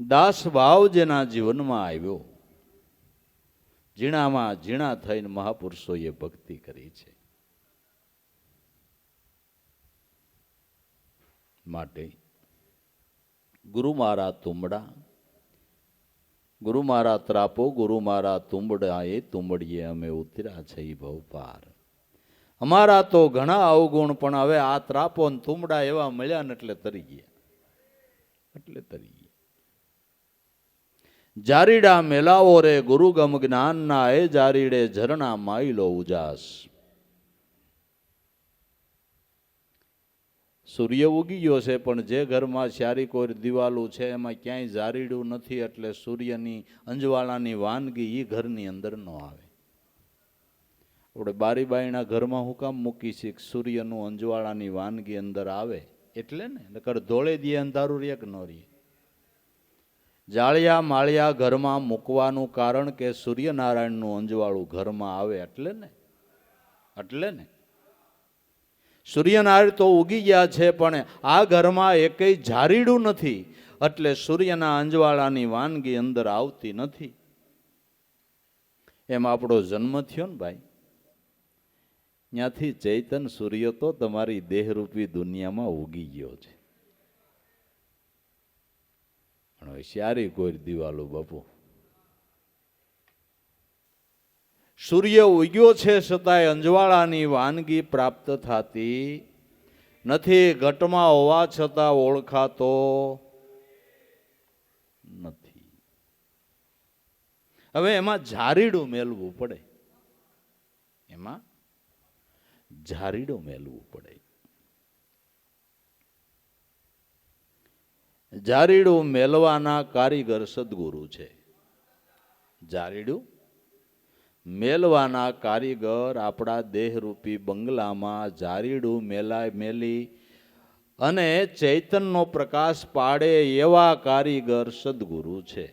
દાસ ભાવ જેના જીવનમાં આવ્યો, ઝીણામાં ઝીણા થઈને મહાપુરુષોએ ભક્તિ કરી છે. માટે ગુરુ મારા તુંબડા, ગુરુ મારા ત્રાપો, ગુરુ મારા તુંબડા, એ તુંબડીએ અમે ઉતર્યા છે એ ભવ પાર. અમારા તો ઘણા અવગુણ, પણ હવે આ ત્રાપો ને તુંબડા એવા મળ્યા ને એટલે તરી ગયા, એટલે તરી ગયા. જારીડા મેલાવો રે ગુરુગમ જ્ઞાનના, એ જારીડે ઝરણા માયલો ઉજાસ. સૂર્ય ઉગી ગયો છે, પણ જે ઘરમાં સારી કોઈ દિવાલું છે એમાં ક્યાંય જારીડું નથી, એટલે સૂર્યની અંજવાળાની વાનગી એ ઘરની અંદર ન આવે. આપણે બારી બાયણા ઘરમાં હું કામ મૂકી છીએ? સૂર્યનું અંજવાળાની વાનગી અંદર આવે એટલે ને, નકર ધોળે દીએ અંધારું રે કે ન રે. જાળિયા માળિયા ઘરમાં મૂકવાનું કારણ કે સૂર્યનારાયણનું અંજવાળું ઘરમાં આવે એટલે ને, એટલે ને. સૂર્યનારાયણ તો ઉગી ગયા છે, પણ આ ઘરમાં એકેય જારીડું નથી, એટલે સૂર્યના અંજવાળાની વાનગી અંદર આવતી નથી. એમ આપણો જન્મ થયો ને ભાઈ, ત્યાંથી ચૈતન સૂર્ય તો તમારી દેહરૂપી દુનિયામાં ઉગી ગયો છે. પણ હોશિયારી કોઈ દિવાલો બાપુ, સૂર્ય ઉગ્યો છે છતાંય અંજવાળાની વાનગી પ્રાપ્ત થતી નથી. ઘટમાં હોવા છતાં ઓળખાતો નથી. હવે એમાં જારીડું મેળવું પડે, એમાં જારીડું મેળવું પડે. જારીડું મેલવાના કારીગર સદગુરુ છે. જારીડું મેલવાના કારીગર આપણા દેહરૂપી બંગલામાં જારીડું મેલી અને ચૈતનનો પ્રકાશ પાડે એવા કારીગર સદગુરુ છે.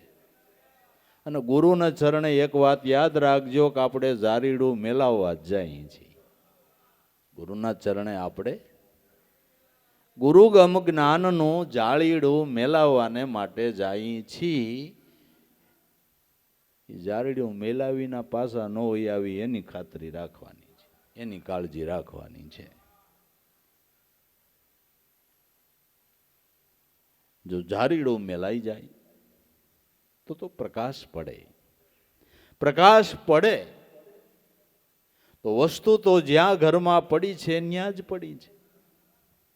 અને ગુરુના ચરણે એક વાત યાદ રાખજો કે આપણે જારીડું મેલાવવા જ જઈએ છીએ. ગુરુના ચરણે આપણે ગુરુગમ જ્ઞાનનું જાળીડું મેલાવવાને માટે જઈએ છીએ. જારીડું મેલાવીના પાસા ન હોય આવી એની ખાતરી રાખવાની છે, એની કાળજી રાખવાની છે. જો જારીડું મેલાઈ જાય તો પ્રકાશ પડે. પ્રકાશ પડે તો વસ્તુ તો જ્યાં ઘરમાં પડી છે ત્યાં જ પડી છે,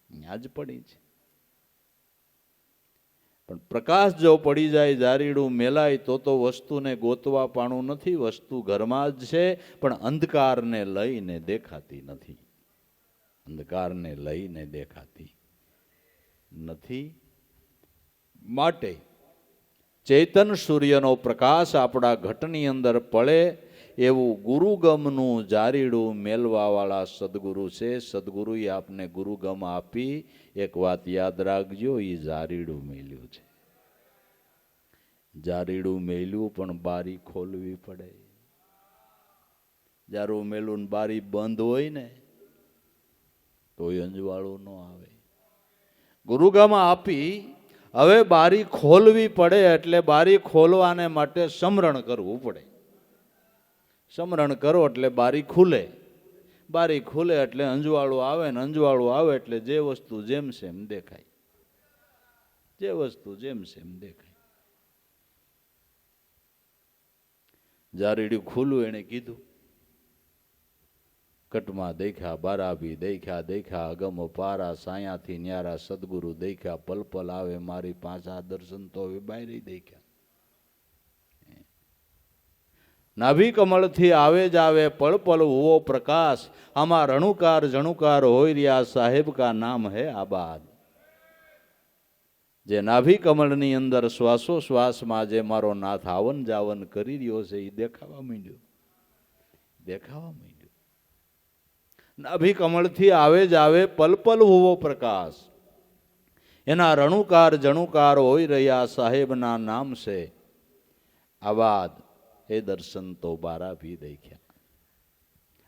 ત્યાં જ પડી છે. પણ પ્રકાશ જો પડી જાય, જારીડું મેલાય તો વસ્તુને ગોતવા પાણું નથી. વસ્તુ ઘરમાં જ છે, પણ અંધકારને લઈને દેખાતી નથી, અંધકારને લઈને દેખાતી નથી. માટે ચૈતન સૂર્યનો પ્રકાશ આપણા ઘટની અંદર પડે એવું ગુરુગમનું જારીડું મેલવા વાળા સદગુરુ છે. સદગુરુએ આપને ગુરુગમ આપી એક વાત યાદ રાખજો, એ જારીડું મેલ્યું છે. જારીડું મેલ્યું પણ બારી ખોલવી પડે. જારું મેલું બારી બંધ હોય ને તો અંજવાળું ન આવે. ગુરુગમ આપી હવે બારી ખોલવી પડે, એટલે બારી ખોલવાને માટે સમરણ કરવું પડે. સમરણ કરો એટલે બારી ખુલે. બારી ખુલે એટલે અંજવાળું આવે, ને અંજવાળું આવે એટલે જે વસ્તુ જેમ સેમ દેખાય, જે વસ્તુ જેમ સેમ દેખાય. જારીડું ખુલ્લું એને કીધું, કટમાં દેખ્યા બારાભી દેખ્યા દેખ્યા અગમ પારા, સાયાથી ન્યારા સદગુરુ દેખ્યા, પલ પલ આવે મારી પાછા દર્શન તો હવે બાયરી દેખ્યા. નાભી કમળથી આવે જ આવે પળ પળ હુવો પ્રકાશ, આમાં રણુકાર જણુકાર હોય રહ્યા સાહેબ કા નામ હે આબાદ. જે નાભી કમળની અંદર શ્વાસોશ્વાસમાં જે મારો નાથ આવન જાવન કરી રહ્યો છે એ દેખાવા માંડ્યો. નાભી કમળથી આવે જ આવે પલ પલ હુવો પ્રકાશ, એના રણુકાર જણુકાર હોય રહ્યા સાહેબના નામ છે આબાદ. એ દર્શન તો બારા ભી દેખ્યા.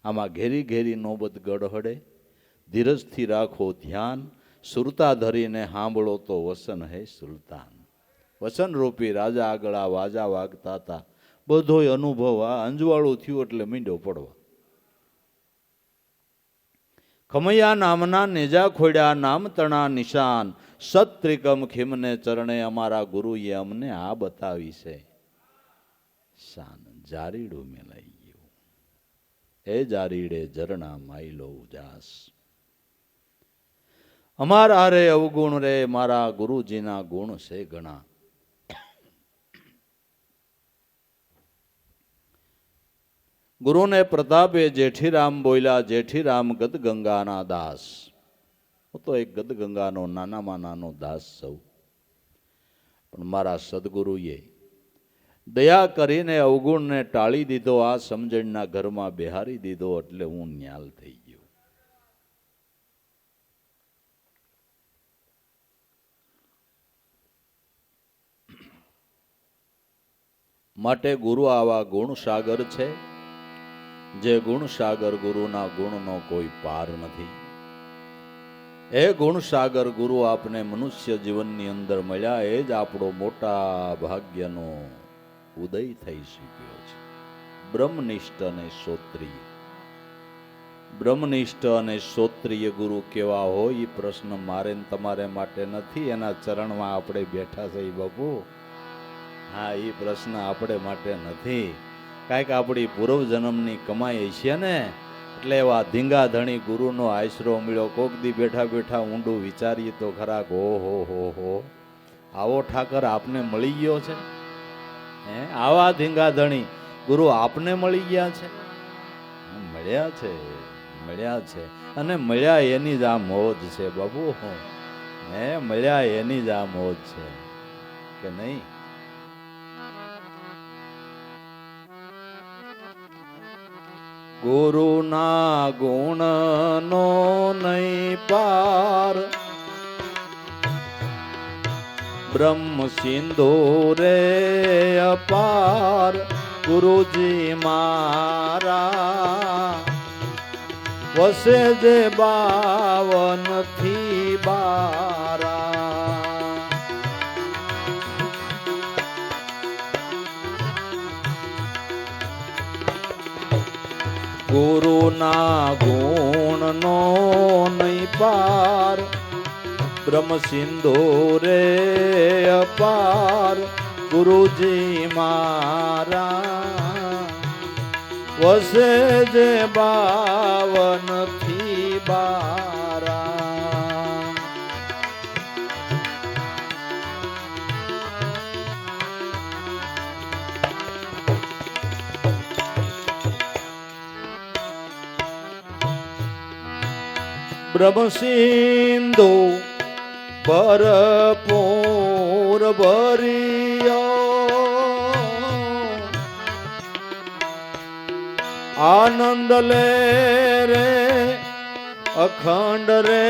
આમાં ઘેરી ઘેરી નોબત ગડહડે, ધીરજથી રાખો ધ્યાન, સુરતા ધરીને સાંભળો તો વસન હે સુલતાન. વસન રૂપી રાજા આગળ આ વાજા વાગતા હતા. બધોય અનુભવ આ અંજવાળું થયું એટલે મીંડો પડવા. ખમૈયા નામના નેજા ખોડ્યા નામ તણા નિશાન, સત્રિકમ ખીમને ચરણે અમારા ગુરુએ અમને આ બતાવી છે શાન. જારીડું મેલાઈ ગયું એ જારીડે ઝરણા માયલો ઉજાસ. અમારા રે અવગુણ રે મારા ગુરુજીના ગુણ છે ઘણા. ગુરુને પ્રતાપે જેઠીરામ બોલ્યા, જેઠીરામ ગદગંગાના દાસ. હું તો એક ગદગંગાનો નાનામાં નાનો દાસ સૌ, પણ મારા સદગુરુએ દયા કરીને અવગુણને ટાળી દીધો, આ સમજણના ઘરમાં બેહારી દીધો, એટલે હું ન્યાલ થઈ ગયો. માટે ગુરુ આવા ગુણ સાગર છે, જે ગુણ સાગર ગુરુના ગુણનો કોઈ પાર નથી. એ ગુણ સાગર ગુરુ આપને મનુષ્ય જીવનની અંદર મળ્યા, એ જ આપણો મોટા ભાગ્યનો ઉદય થઈ શક્યો છે. બ્રહ્મનિષ્ઠ અને શ્રોત્રિય. બ્રહ્મનિષ્ઠ અને શ્રોત્રિય ગુરુ કેવા હોય એ પ્રશ્ન મારે ને તમારે માટે નથી, એના ચરણમાં આપણે બેઠા છે બાપુ. હા, એ પ્રશ્ન આપણે માટે નથી. કાંઈક આપણી પૂર્વ જન્મની કમાઈ છે ને, એટલે એવા ધીંગા ધણી ગુરુનો આશરો મળ્યો. કોક દી બેઠા બેઠા ઊંડું વિચારીએ તો ખરા, હો આવો ઠાકર આપને મળી ગયો છે. આવા ધીંગા ધણી ગુરુ આપને મળી ગયા છે. મળ્યા છે અને મળ્યા એની જ આ મોજ છે બાબુ. મળ્યા એની જ આ મોજ છે કે નહીં? ગુરુના ગુણનો નહીં પાર, બ્રહ્મ સિંધુ રે અપાર. ગુરુજી મારા વસે જે 52 થી 12. ગુરુના ગુણનો નહીં પાર, બ્રહ્મ સિંધુ રે અપાર. ગુરુજી મારા વસે જે 52 થી 12. બ્રહ્મ સિંધુ ભરપૂર ભર્યો, આનંદ લે રે અખંડ રે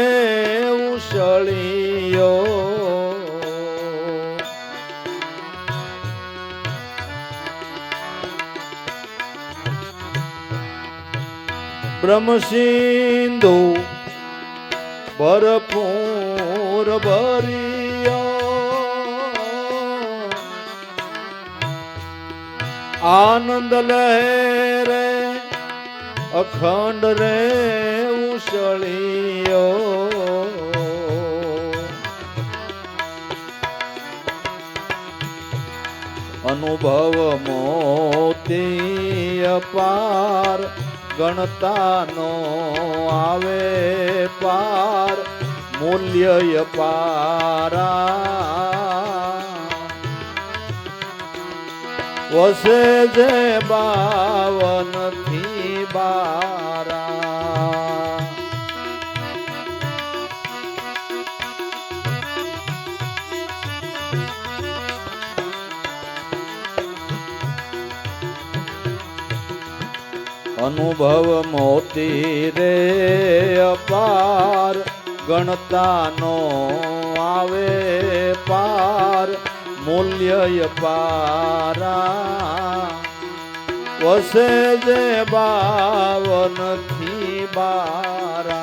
ઉછળ્યો. બ્રહ્મ સિંધુ ભરપૂર ભર્યો, આનંદ લહેરે અખંડ રે ઉછળ્યો. અનુભવ મોતી અપાર, ગણતાનો આવે પાર. મૂલ્ય અપારા વસે જે 52 થી 12 અનુભવ મોતી રે અપાર ગણતા નો આવે પાર મૂલ્ય પારા વસે જે 52 થી 12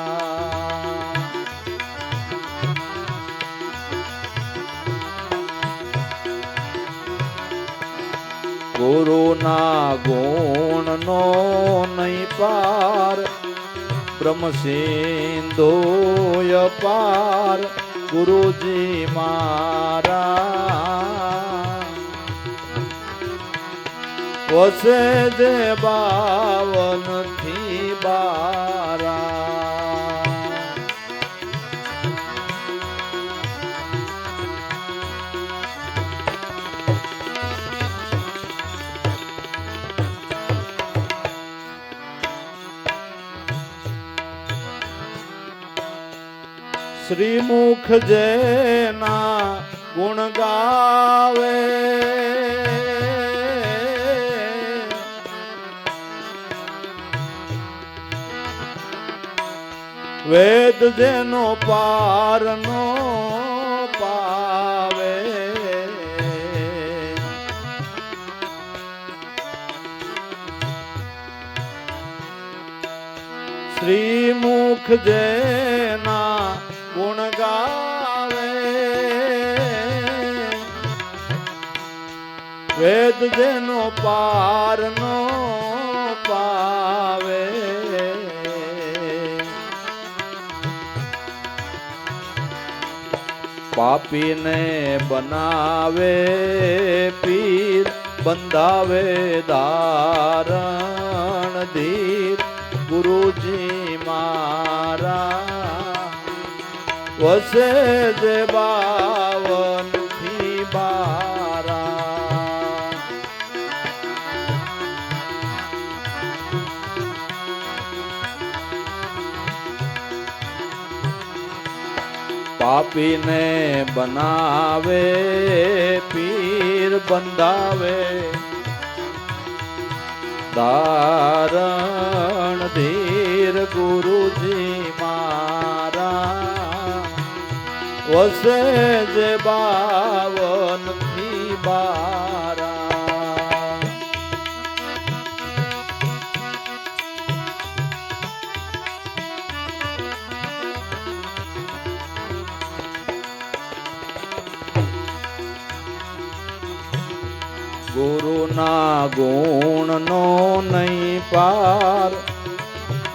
ગુરુના ગુણનો નહીં પાર બ્રહ્મ સિંધુય પાર ગુરુજી મારા વસે જે 52 થી 12 શ્રીમુખ જેના ગુણ ગાવે વેદ જેનો પાર નો પાવે શ્રીમુખ જેના ગુણ ગાવે વેદ જેનો પાર નો પાવે પાપીને બનાવે પીર બંધાવે ધારણ ધીર ગુરુજી મારા વસે જે 52 થી 12 પાપીને બનાવે પીર બંધાવે ધારણ ધીર ગુરુજી મારા વસે જે 52 થી 12 ગુરુના ગુણનો નહીં પાર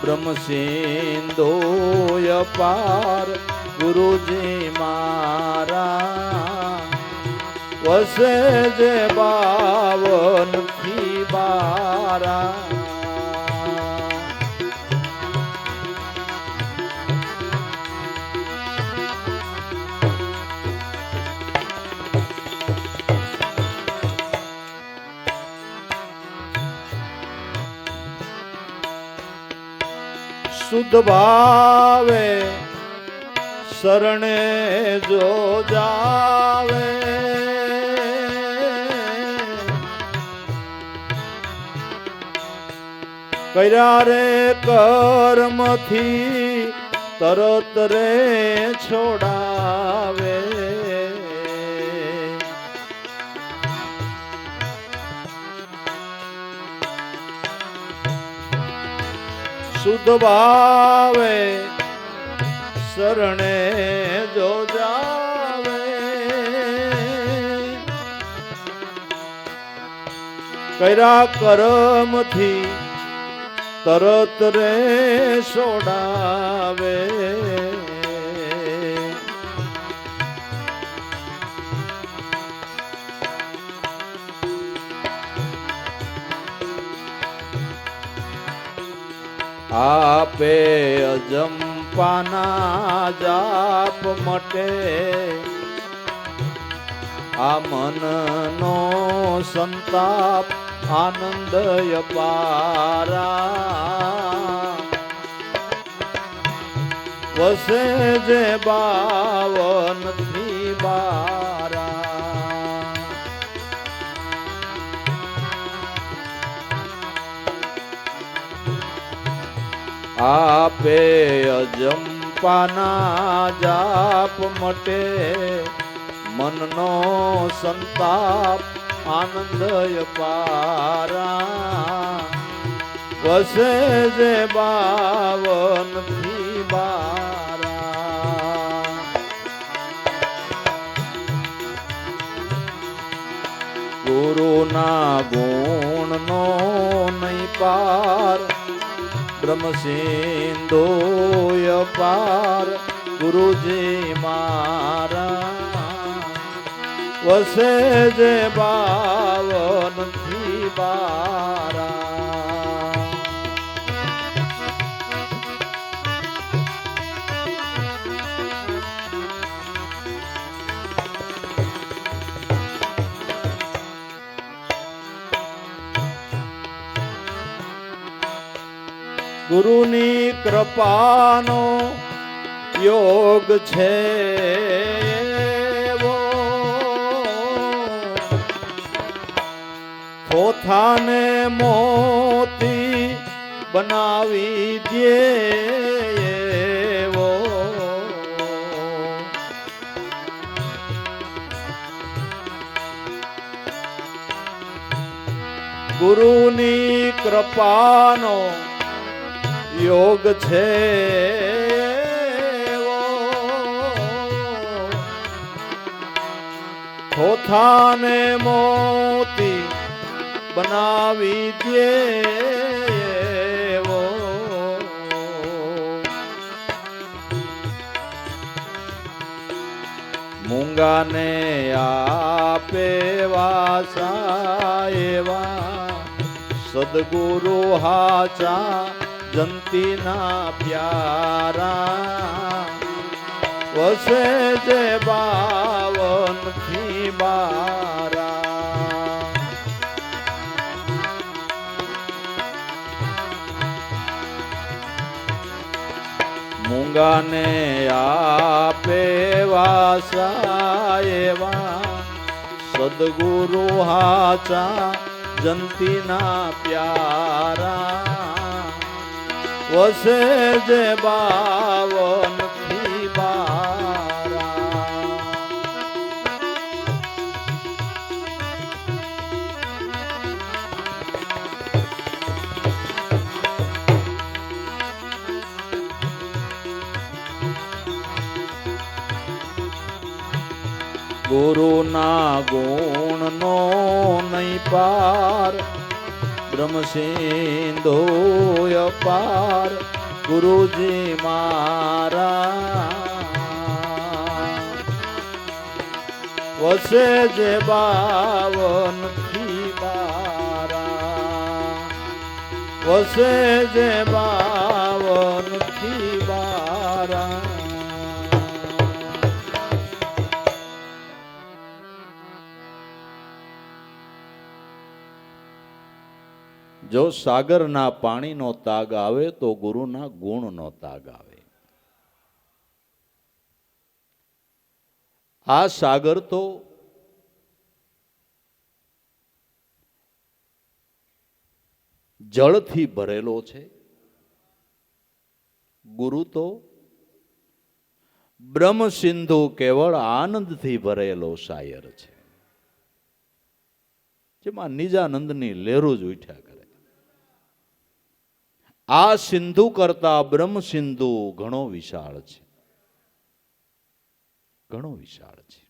બ્રહ્મ સિંધુય પાર ગુરુજી મારા વસે જે 52 થી 12 શુદ્ધ ભાવે શરણે જો જાવે કર્યા રે કર્મથી તરત રે છોડાવે શુદ્ધ ભાવે શરણે જો જાવે કર્યા કર્મથી તરત રે છોડાવે આપે અજંપાના જાપ મટે આ મનનો સંતાપ આનંદય પારા વસે જે 52 થી 12 આપે અજંપાના જાપ મટે મનનો સંતાપ આનંદય પારા વસે જે 52 થી 12 ગુરુના ગુણનો નહીં પાર બ્રહ્મ સિંધોય પાર ગુરુજી મારા વસે જે 52 થી 12 ગુરુની કૃપાનો યોગ છે એવો થોથાને મોતી બનાવી દે એવો ગુરુની કૃપાનો યોગ છે થોથાને મોતી બનાવી દે મૂંગાને આપે વાસા એવા સદગુરુ હાચા જંતીના પ્યારા વસે જે 52 થી 12 મૂંગાને આપે વાસા એવા સદગુરુ હાચા જંતીના પ્યારા વસે જે 52 થી 12 ગુરુના ગુણનો નહીં પાર બ્રહ્મ સિંધોય પાર ગુરુજી મારા વસે જે 52 થી 12 વસે જે 52 થી 12 જો સાગરના પાણીનો તાગ આવે તો ગુરુના ગુણનો તાગ આવે. આ સાગર તો જળથી ભરેલો છે, ગુરુ તો બ્રહ્મ સિંધુ કેવળ આનંદથી ભરેલો શાયર છે, જેમાં નિજાનંદની લહેરો જ ઉઠ્યા કરે. આ સિંધુ કરતા બ્રહ્મ સિંધુ ઘણો વિશાળ છે, ઘણો વિશાળ છે.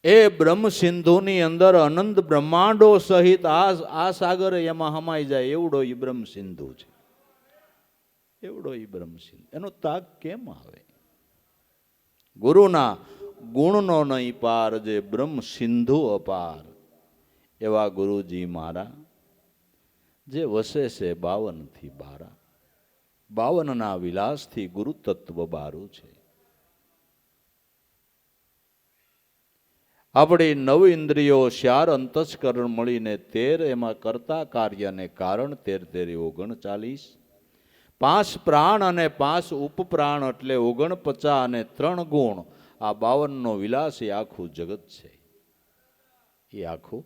એ બ્રહ્મ સિંધુની અંદર અનંત બ્રહ્માંડો સહિત આ સાગર એમાં હમાઈ જાય એવડો ઈ બ્રહ્મ સિંધુ છે, એવડો ઈ બ્રહ્મ સિંધુ. એનો તાગ કેમ આવે? ગુરુના ગુણનો નહીં પાર, જે બ્રહ્મ સિંધુ અપાર એવા ગુરુજી મારા જે વસે છે 52 થી 12. 52 વિલાસથી ગુરુ તત્વ બારું છે. આપણી નવ ઇન્દ્રિયો 4 અંતસ્કરણ મળીને 13, એમાં કરતા કાર્યને કારણ 13 તેરી 39, 5 પ્રાણ અને 5 ઉપપ્રાણ એટલે 49 અને 3 ગુણ, આ 52 નો વિલાસ એ આખું જગત છે. એ આખું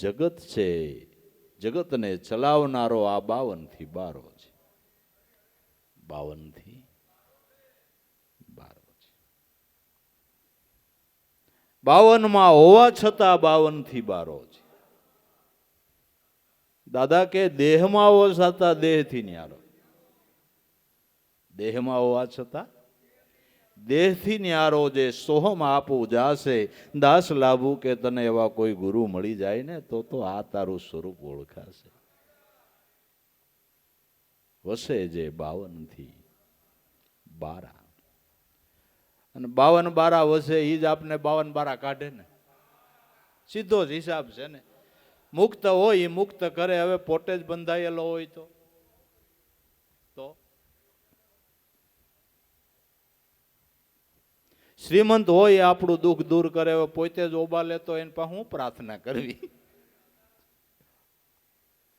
જગત છે. જગતને ચલાવનારો આ 52 થી 12 છે. 52 થી 12 છે. 52 માં હોવા છતાં 52 થી 12 છે. દાદા કે દેહમાં હોવા છતાં દેહથી ન્યારો, દેહમાં હોવા છતાં દેહથી ન્યારો જે સોહમ આપું જાશે દાસ લાભું, કે તને એવા કોઈ ગુરુ મળી જાય ને તો આ તારું સ્વરૂપ ઓળખાશે. વસે જે 52 થી 12, અને 52 12 વસે એ જ આપને 52 12 કાઢે ને, સીધો જ હિસાબ છે ને. મુક્ત હોય એ મુક્ત કરે, હવે પોતે જ બંધાયેલો હોય તો શ્રીમંત હોય આપણું દુઃખ દૂર કરે, હવે પોતે જ ઓબા લેતો એને પાસે હું પ્રાર્થના કરવી?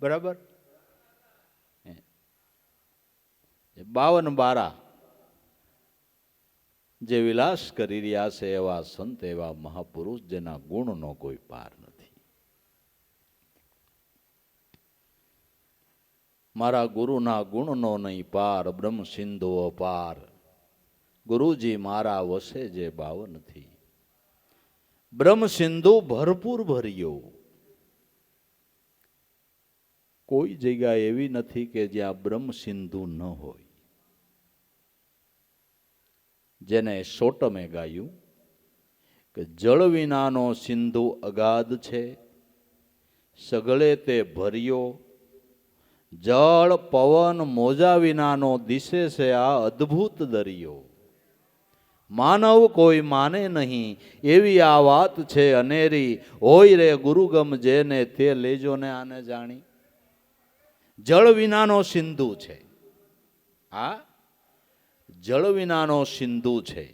બરાબર. 52 12 જે વિલાસ કરી રહ્યા છે એવા સંત, એવા મહાપુરુષ જેના ગુણનો કોઈ પાર નથી. મારા ગુરુના ગુણનો નહીં પાર, બ્રહ્મ સિંધુ અપાર. ગુરુજી મારા વસે જે 52 થી, બ્રહ્મ સિંધુ ભરપૂર ભર્યો. કોઈ જગ્યા એવી નથી કે જ્યાં બ્રહ્મ સિંધુ ન હોય. જેને સોટમે ગાયું કે જળ વિનાનો સિંધુ અગાધ છે, સગળે તે ભર્યો. જળ પવન મોજા વિનાનો દિશે છે આ અદ્ભુત દરિયો. માનવ કોઈ માને નહીં એવી આ વાત છે અનેરી, હોય રે ગુરુગમ જેને તે લેજો ને આને જાણી. જળ વિનાનો સિંધુ છે, આ જળ વિનાનો સિંધુ છે.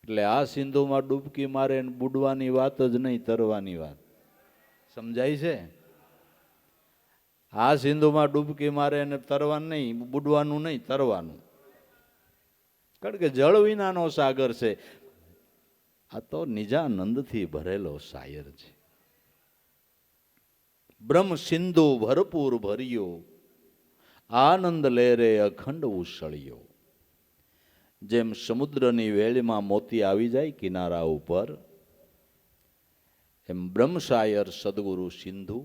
એટલે આ સિંધુમાં ડૂબકી મારે બુડવાની વાત જ નહીં, તરવાની વાત. સમજાય છે? આ સિંધુમાં ડૂબકી મારે ને તરવાનું નહીં, બુડવાનું નહીં, તરવાનું. કારણ કે જળ વિનાનો સાગર છે. આ તો નિજાનંદથી ભરેલો સાયર છે. બ્રહ્મ સિંધુ ભરપૂર ભર્યો, આનંદ લેરે અખંડ ઉછળ્યો. જેમ સમુદ્રની વેળમાં મોતી આવી જાય કિનારા ઉપર, એમ બ્રહ્મસાયર સદગુરુ સિંધુ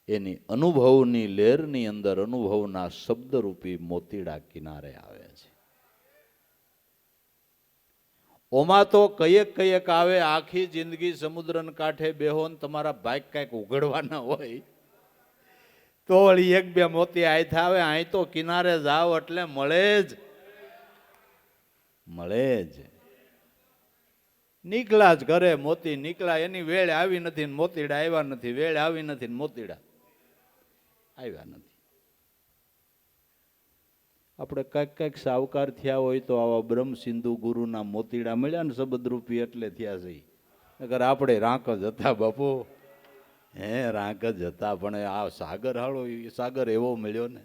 એની અનુભવની લહેરની અંદર અનુભવના શબ્દરૂપી મોતીડા કિનારે આવે છે. ઓમાં તો કયેક આવે, આખી જિંદગી સમુદ્રના કાંઠે બેહો ને તમારા ભાગ કાંઈક ઉઘડવાના હોય તો વળી 1 2 મોતી આય આવે. અહીં તો કિનારે જાવ એટલે મળે જ. નીકળા જ ઘરે મોતી નીકળા, એની વેળ આવી નથી ને મોતીડા આવ્યા નથી, વેળ આવી નથી ને મોતીડા આવ્યા નથી. આપણે કંઈક સાવકાર થયા હોય તો આવા બ્રહ્મ સિંધુ ગુરુના મોતીડા મળ્યા ને શબ્દરૂપી એટલે થયા છે. નકર આપણે રાંક જ હતા બાપુ, રાંક જ હતા. પણ આ સાગર હાળો, સાગર એવો મળ્યો ને,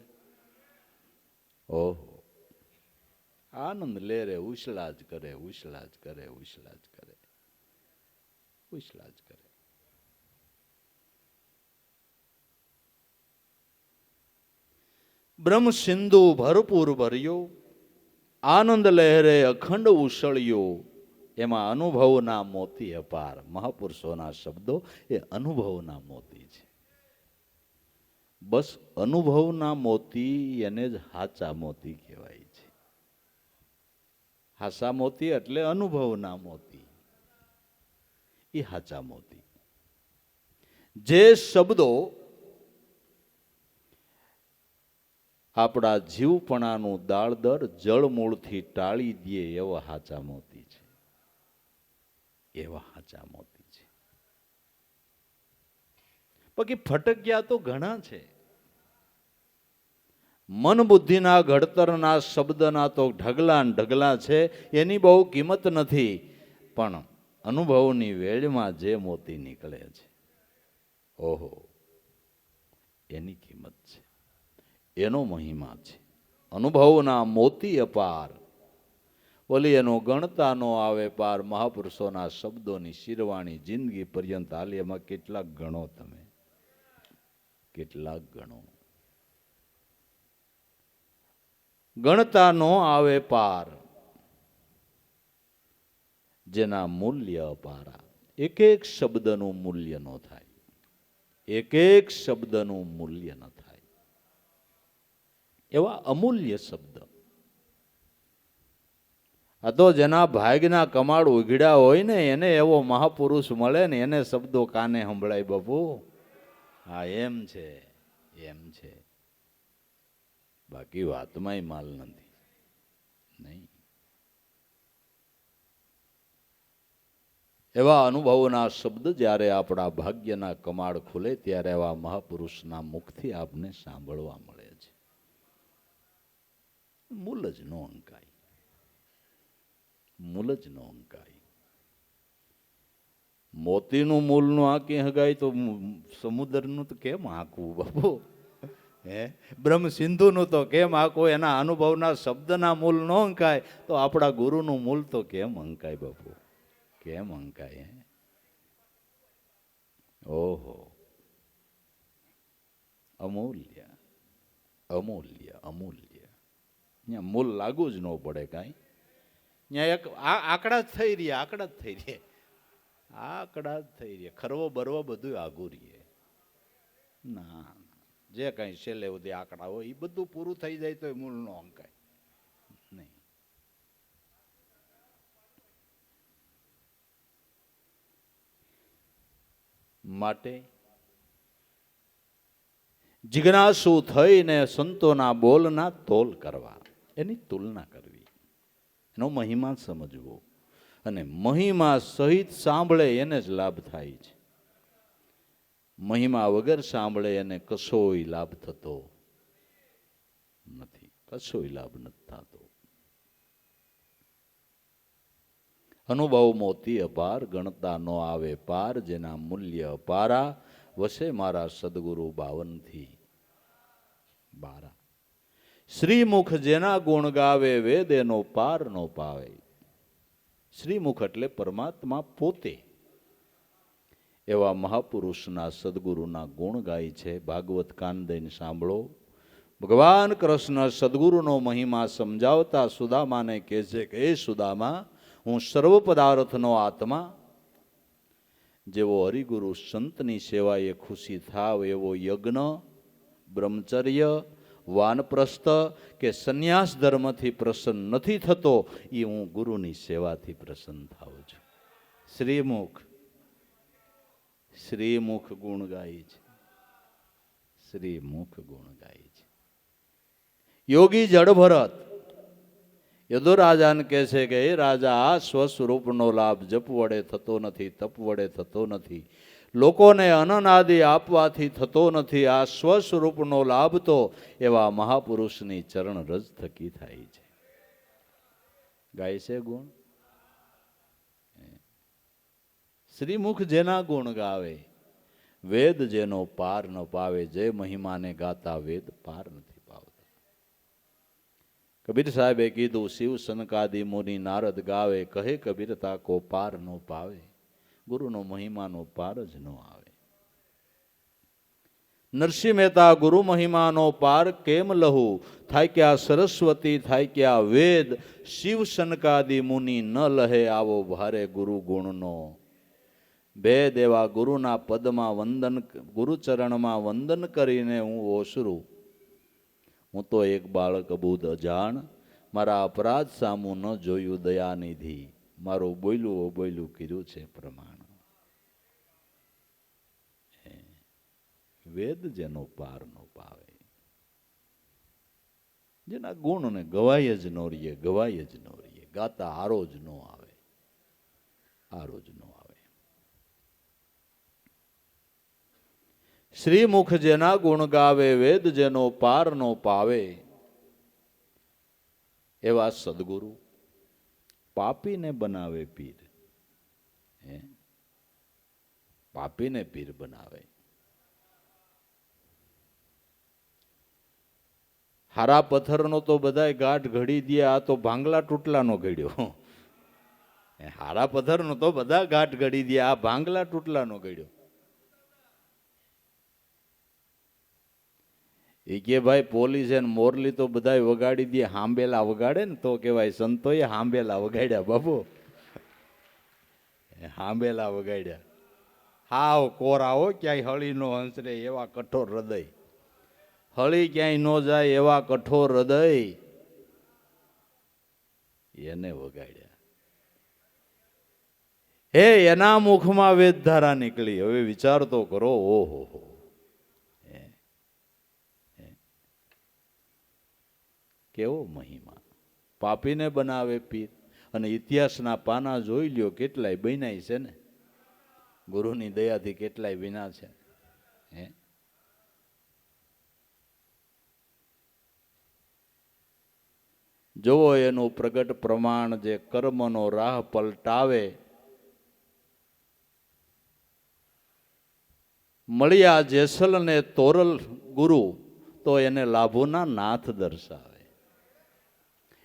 ઓહો. આનંદ લે રે ઉછલા જ કરે, ઉછલા જ કરે, ઉછલા જ કરે, ઉછલા જ કરે. બ્રહ્મ સિંધુ ભરપૂર ભર્યો, આનંદ લહેરે અખંડ ઉછળ્યો. એમાં અનુભવના મોતી અપાર. મહાપુરુષોના શબ્દો એ અનુભવના મોતી છે. બસ અનુભવના મોતી એને જ હાચા મોતી કહેવાય છે. હાચા મોતી એટલે અનુભવના મોતી, એ હાચા મોતી. જે શબ્દો આપણા જીવપણાનું દાળદર જળમૂળથી ટાળી દે એવા હાચા મોતી છે. એવા હાચા મોતી છે. બાકી ફટક્યા તો ઘણા છે. મન બુદ્ધિના ઘડતરના શબ્દના તો ઢગલા ને ઢગલા છે, એની બહુ કિંમત નથી, પણ અનુભવની વેળમાં જે મોતી નીકળે છે, ઓહો, એની કિંમત છે, એનો મહિમા છે. અનુભવના મોતી અપાર, બોલી એનો ગણતા નો આવે પાર. મહાપુરુષોના શબ્દોની શિરવાણી જિંદગી પર્યંત હાલી. એમાં કેટલાક ગણો તમે, કેટલાક ગણો. ગણતા નો આવે પાર, જેના મૂલ્ય અપારા. એક એક શબ્દનું મૂલ્ય ન થાય, એક એક શબ્દનું મૂલ્ય ન થાય, એવા અમૂલ્ય શબ્દ. આ તો જેના ભાગના કમાડ ઉઘડ્યા હોય ને એને એવો મહાપુરુષ મળે ને એને શબ્દો કાને સંભળાય બાપુ. હા, એમ છે, એમ છે. બાકી વાતમાંય માલ નથી. નહીં. એવા અનુભવના શબ્દ જ્યારે આપણા ભાગ્યના કમાડ ખુલે ત્યારે એવા મહાપુરુષના મુખથી આપને સાંભળવા મળે છે. મૂલ જ નો અંકાય, મૂલ જ નો અંકાય. મોતીનું મૂલ નું આંકી હગાય તો સમુદ્રનું તો કેમ આંકવું બાપુ? હે, બ્રહ્મ સિંધુનું તો કેમ આંકવું? એના અનુભવના શબ્દના મૂલ નો અંકાય તો આપણા ગુરુનું મૂલ તો કેમ અંકાય બાપુ? કેમ અંકાય? ઓહો, અમૂલ્ય, અમૂલ્ય, અમૂલ્ય. ત્યાં મૂલ લાગુ જ ન પડે કાંઈ. ત્યાં એક આંકડા જ થઈ રહ્યા, આંકડા જ થઈ રહ્યા, આંકડા જ થઈ રહ્યા. ખરવો બરવો બધું આગું રહીએ. ના, જે કાંઈ છેલ્લે સુધી આંકડા હોય એ બધું પૂરું થઈ જાય તો મૂળ નો અંકાય નહીં. માટે જિજ્ઞાસુ થઈને સંતોના બોલના તોલ કરવા, એની તુલના કરવી, એનો મહિમા સમજવો, અને મહિમા સહિત સાંભળે એને જ લાભ થાય છે. મહિમા વગર સાંભળે એને કશોય લાભ થતો નથી, કશોય લાભ નથી થતો. અનુભવ મોતી અપાર, ગણતા નો આવે પાર. જેના મૂલ્ય અપારા, વસે મારા સદગુરુ 52 બારા. શ્રીમુખ જેના ગુણ ગાવે, વેદ એનો પાર નો પાવે. શ્રીમુખ એટલે પરમાત્મા પોતે. એવા મહાપુરુષના સદગુરુના ગુણ ગાય છે. ભાગવત કાન દઈને સાંભળો. ભગવાન કૃષ્ણ સદગુરુનો મહિમા સમજાવતા સુદામાને કહે છે કે એ સુદામા, હું સર્વ પદાર્થનો આત્મા. જેવો હરિગુરુ સંતની સેવાએ ખુશી થાવ એવો યજ્ઞ, બ્રહ્મચર્ય, વાનપ્રસ્થ કે સંન્યાસ ધર્મથી પ્રસન્ન નથી થતો, એ હું ગુરુની સેવાથી પ્રસન્ન થાઉં છું. શ્રીમુખ, શ્રીમુખ ગુણ ગાય છે, શ્રીમુખ ગુણ ગાય છે. યોગી જડ ભરત યદુ રાજાને કહે છે કે એ રાજા, આ સ્વસ્વરૂપનો લાભ જપ વડે થતો નથી, તપ વડે થતો નથી, લોકોને અનનાદિ આપવાથી થતો નથી. આ સ્વસ્વરૂપનો લાભ તો એવા મહાપુરુષની ચરણ રજ થકી થાય છે. ગાય છે ગુણ. શ્રીમુખ જેના ગુણ ગાવે, વેદ જેનો પાર ન પાવે. જે મહિમાને ગાતા વેદ પાર નથી પાવતા. કબીર સાહેબે કીધું, શિવ સનકાદિ મુનિ નારદ ગાવે, કહે કબીરતા કો પાર ન પાવે. ગુરુનો મહિમાનો પાર જ ન આવે. નરસિંહ મહેતા, ગુરુ મહિમાનો પાર કેમ લહુ? થાય કે આ સરસ્વતી, થાય કે આ વેદ, શિવ સનકાદિ મુનિ ન લહે આવો ભારે ગુરુ ગુણનો બે. દેવા ગુરુના પદમાં વંદન, ગુરુચરણમાં વંદન કરીને હું ઓસરું. હું તો એક બાળક બુદ્ધ અજાણ, મારા અપરાધ સામું ન જોયું દયાનિધિ. મારું બોયલું બોયલું કર્યું છે પ્રમાણ. વેદ જેનો પાર નો પાવે, જેના ગુણને ગવાય જ ન રહીએ, ગવાય જ ન રહીએ. ગાતા હારો જ ન આવે, હારો જ ન આવે. શ્રીમુખ જેના ગુણ ગાવે, વેદ જેનો પાર નો પાવે, એવા સદગુરુ પાપીને બનાવે પીર. પાપીને પીર બનાવે. હારા પથ્થરનો તો બધાય ગાંઠ ઘડી દે, આ તો ભાંગલા તૂટલાનો ઘડ્યો. હારા પથ્થરનો તો બધા ગાંઠ ઘડી દે, આ ભાંગલા તૂટલાનો ઘડ્યો. એ કે ભાઈ પોલીસ ને મોરલી તો બધા વગાડી દે, હાંબેલા વગાડે ને તો કેવાય સંતોએ હાંબેલા વગાડ્યા બાબુ. હાંબેલા વગાડ્યા. હાવ કોરાઓ, ક્યાંય હળી નો હંસરે એવા કઠોર હૃદય. હળી ક્યાંય ન જાય એવા કઠોર હૃદય, એને વગાડ્યા. હે એના મુખમાં વેદધારા નીકળી. હવે વિચાર તો કરો. ઓહો, કેવો મહિમા. પાપીને બનાવે પીર. અને ઇતિહાસના પાના જોઈ લ્યો, કેટલાય બન્યા છે ને, ગુરુની દયાથી કેટલાય વિના છે. જોવો એનું પ્રગટ પ્રમાણ, જે કર્મનો રાહ પલટાવે. મળ્યા જેસલ ને તોરલ ગુરુ, તો એને લાભોના નાથ દર્શાવે.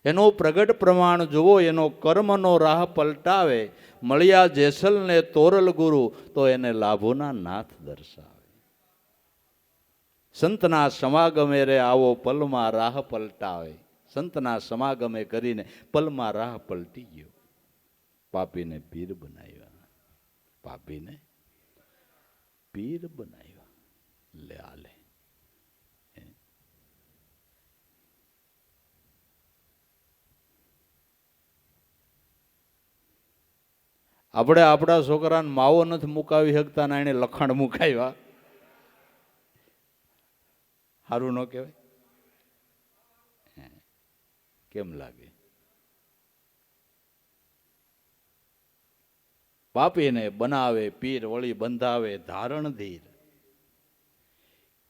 એનું પ્રગટ પ્રમાણ જુઓ, એનો કર્મનો રાહ પલટાવે. મળ્યા જેસલ ને તોરલ ગુરુ, તો એને લાભોના નાથ દર્શાવે. સંતના સમાગમે રે આવો પલમાં રાહ પલટાવે. સંતના સમાગમે કરીને પલમાં રાહ પલટી ગયો. પાપીને પીર બનાવ્યા. પાપીને પીર બનાવ્યા. લે આલે. આપણે આપણા છોકરાને માવો નથી મુકાવી શકતા ને એને લખાણ મુકાવ્યા. સારું ન કહેવાય? કેમ લાગે? પાપીને બનાવે પીર, વળી બંધાવે ધારણ ધીર.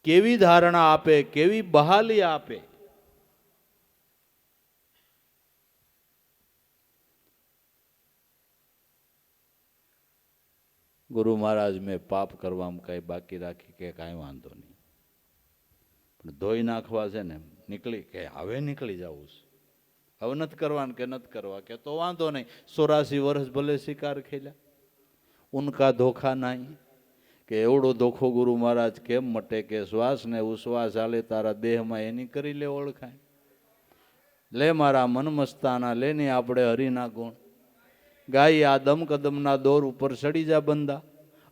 કેવી ધારણા આપે, કેવી બહાલી આપે. ગુરુ મહારાજ, મેં પાપ કરવામાં કઈ બાકી રાખી કે કાંઈ વાંધો નહીં, પણ ધોઈ નાખવા છે ને, નીકળી કે હવે નીકળી જવું છે, હવે નથી કરવાનું કે નથી કરવા કે તો વાંધો નહીં. 84 વર્ષ ભલે શિકાર ખેલ્યા, ઉનકા ધોખા નહીં. કે એવડો ધોખો ગુરુ મહારાજ કેમ મટે? કે શ્વાસ ને ઉશ્વાસ હાલે તારા દેહમાં એની કરી લે ઓળખાય. લે મારા મન મસ્તાના, લેની આપણે હરિના ગુણ ગાઈ. આ દમ કદમના દોર ઉપર ચડી જા બંદા,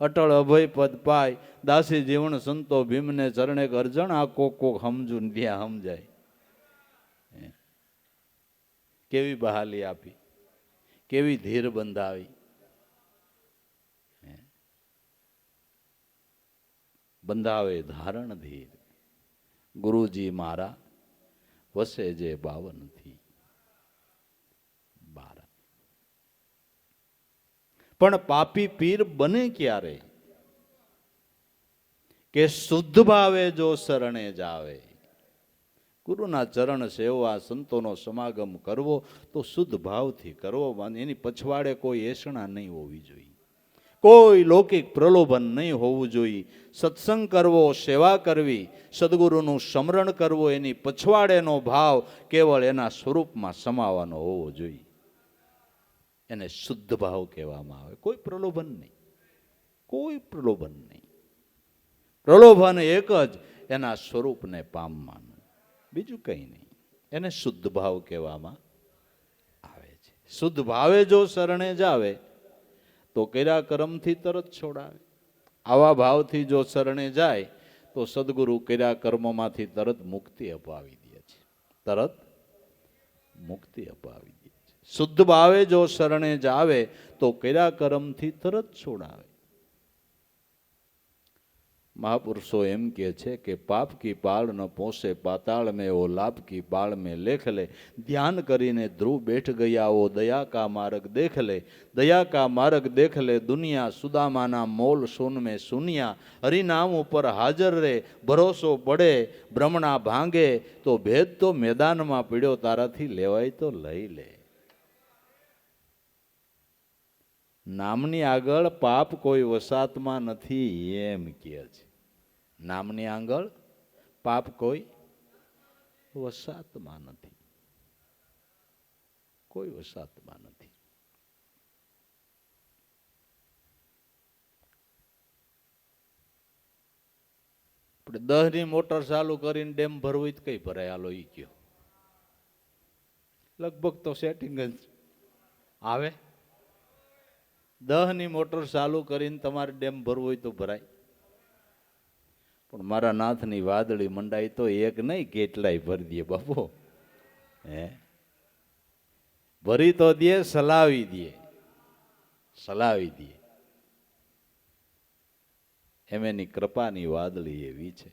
અટળ અભય પદ પાય. દાસી જીવન સંતો ભીમને ચરણે ગરજણ, આ કોક કોક સમજુ ત્યાં સમજાય. કેવી બહાલી આપી, કેવી ધીર બંધાવી. બંધાવે ધારણ ધીર. ગુરુજી મારા વસે જે 52 થી 12. પણ પાપી પીર બને ક્યારે? કે શુદ્ધ ભાવે જો શરણે જાવે. ગુરુના ચરણ સેવા, સંતોનો સમાગમ કરવો તો શુદ્ધ ભાવથી કરવો. એની પછવાડે કોઈ એષણા નહીં હોવી જોઈએ, કોઈ લૌકિક પ્રલોભન નહીં હોવું જોઈએ. સત્સંગ કરવો, સેવા કરવી, સદગુરુનું સ્મરણ કરવું, એની પછવાડેનો ભાવ કેવળ એના સ્વરૂપમાં સમાવાનો હોવો જોઈએ. એને શુદ્ધ ભાવ કહેવામાં આવે. કોઈ પ્રલોભન નહીં, કોઈ પ્રલોભન નહીં. પ્રલોભન એક જ, એના સ્વરૂપને પામવાનું, બીજું કંઈ નહીં. એને શુદ્ધ ભાવ કહેવામાં આવે છે. શુદ્ધ ભાવે જો શરણે જાવે તો કર્યા કર્મથી તરત છોડાવે. આવા ભાવથી જો શરણે જાય તો સદગુરુ કર્યા કર્મમાંથી તરત મુક્તિ અપાવી દે છે. તરત મુક્તિ અપાવી દે છે. શુદ્ધ ભાવે જો શરણે જાવે તો કર્યા કર્મથી તરત છોડાવે. મહાપુરુષો એમ કહે છે કે પાપ કી પાળ ન પોસે પાતાળ મેં ઓ લાભ કી પાળ મેં લેખ લે, ધ્યાન કરીને ધ્રુવ બેઠ ગયા ઓ દયા કા માર્ગ દેખ લે, દયા કા માર્ગ દેખ લે દુનિયા સુદામાના મોલ સુન મેં સુનિયા, હરિનામ ઉપર હાજર રે ભરોસો પડે બ્રહ્મણા ભાંગે, તો ભેદ તો મેદાનમાં પીડ્યો તારાથી લેવાય તો લઈ લે. નામની આગળ પાપ કોઈ વસાતમાં નથી એમ કહે છે. નામની આગળ પાપ કોઈ વસાતમાં નથી, કોઈ વસાતમાં નથી. આપણે 10 ની મોટર ચાલુ કરીને ડેમ ભરવું તો કઈ ભરાય? હાલો ઈ કયો. લગભગ તો સેટિંગ જ આવે. 10 ની મોટર ચાલુ કરીને તમારે ડેમ ભરવું હોય તો ભરાય. પણ મારા નાથની વાદળી મંડાઈ તો એક નહીં કેટલાય ભરી દે બાપુ. હે ભરી તો દે, સલાવી દે, સલાવી દે. એમ એની કૃપાની વાદળી એવી છે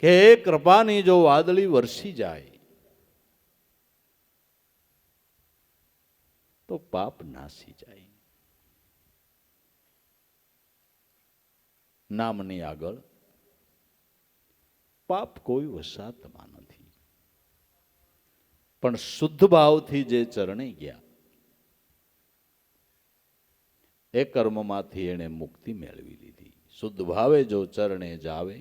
કે એ કૃપાની જો વાદળી વરસી જાય તો પાપ નાસી જાય. નામની આગળ પાપ કોઈ વસાતમાં નથી, પણ શુદ્ધ ભાવથી જે ચરણે ગયા એ કર્મમાંથી એણે મુક્તિ મેળવી લીધી. શુદ્ધ ભાવે જો ચરણે જાવે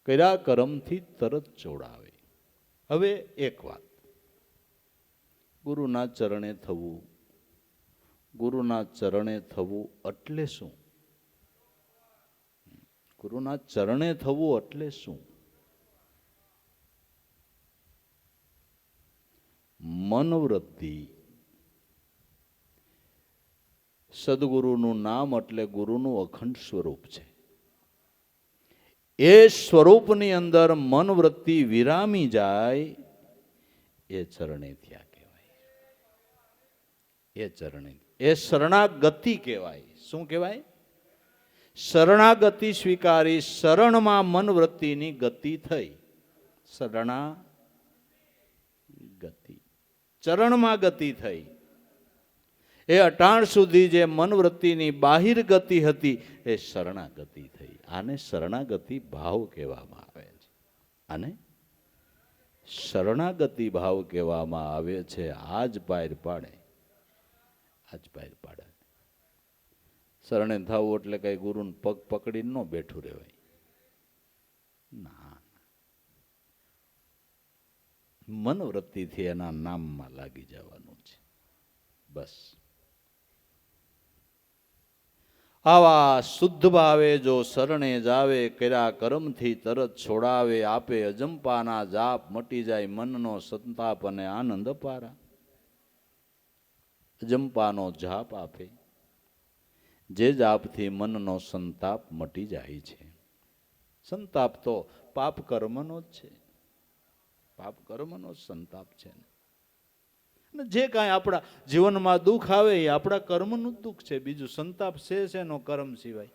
કર્યા કર્મથી તરત જોડાવે. હવે એક વાત, ગુરુના ચરણે થવું, ગુરુના ચરણે થવું એટલે શું? ગુરુના ચરણે થવું એટલે શું? મનવૃત્તિ. સદગુરુનું નામ એટલે ગુરુનું અખંડ સ્વરૂપ છે. એ સ્વરૂપની અંદર મનવૃત્તિ વિરામી જાય એ ચરણે થયા કહેવાય. એ ચરણે, એ શરણાગતિ કહેવાય. શું કહેવાય? શરણાગતિ સ્વીકારી, શરણમાં મનવૃત્તિની ગતિ થઈ. શરણાગતિ, ચરણમાં ગતિ થઈ. એ અટાણ સુધી જે મનવૃત્તિની બાહિર ગતિ હતી એ શરણાગતિ થઈ. આને શરણાગતિ ભાવ કહેવામાં આવે છે. આને શરણાગતિ ભાવ કહેવામાં આવે છે. આજ પાર પાડે, આજ પાર પાડે. શરણે થવું એટલે કઈ ગુરુને પગ પકડીને ન બેઠું રહેવાય. ના, મનવૃત્તિથી એના નામમાં લાગી જવાનું છે બસ. આવા શુદ્ધ ભાવે જો શરણે જાવે કર્યા કર્મથી તરત છોડાવે, આપે અજંપાના જાપ મટી જાય મનનો સંતાપ અને આનંદ અપારા. અજંપાનો જાપ આપે, જે જાપથી મનનો સંતાપ મટી જાય છે. સંતાપ તો પાપ કર્મનો જ છે, પાપ કર્મનો જ સંતાપ છે. ને જે કાંઈ આપણા જીવનમાં દુઃખ આવે એ આપણા કર્મનું જ દુઃખ છે. બીજું સંતાપ છે એનો કર્મ સિવાય?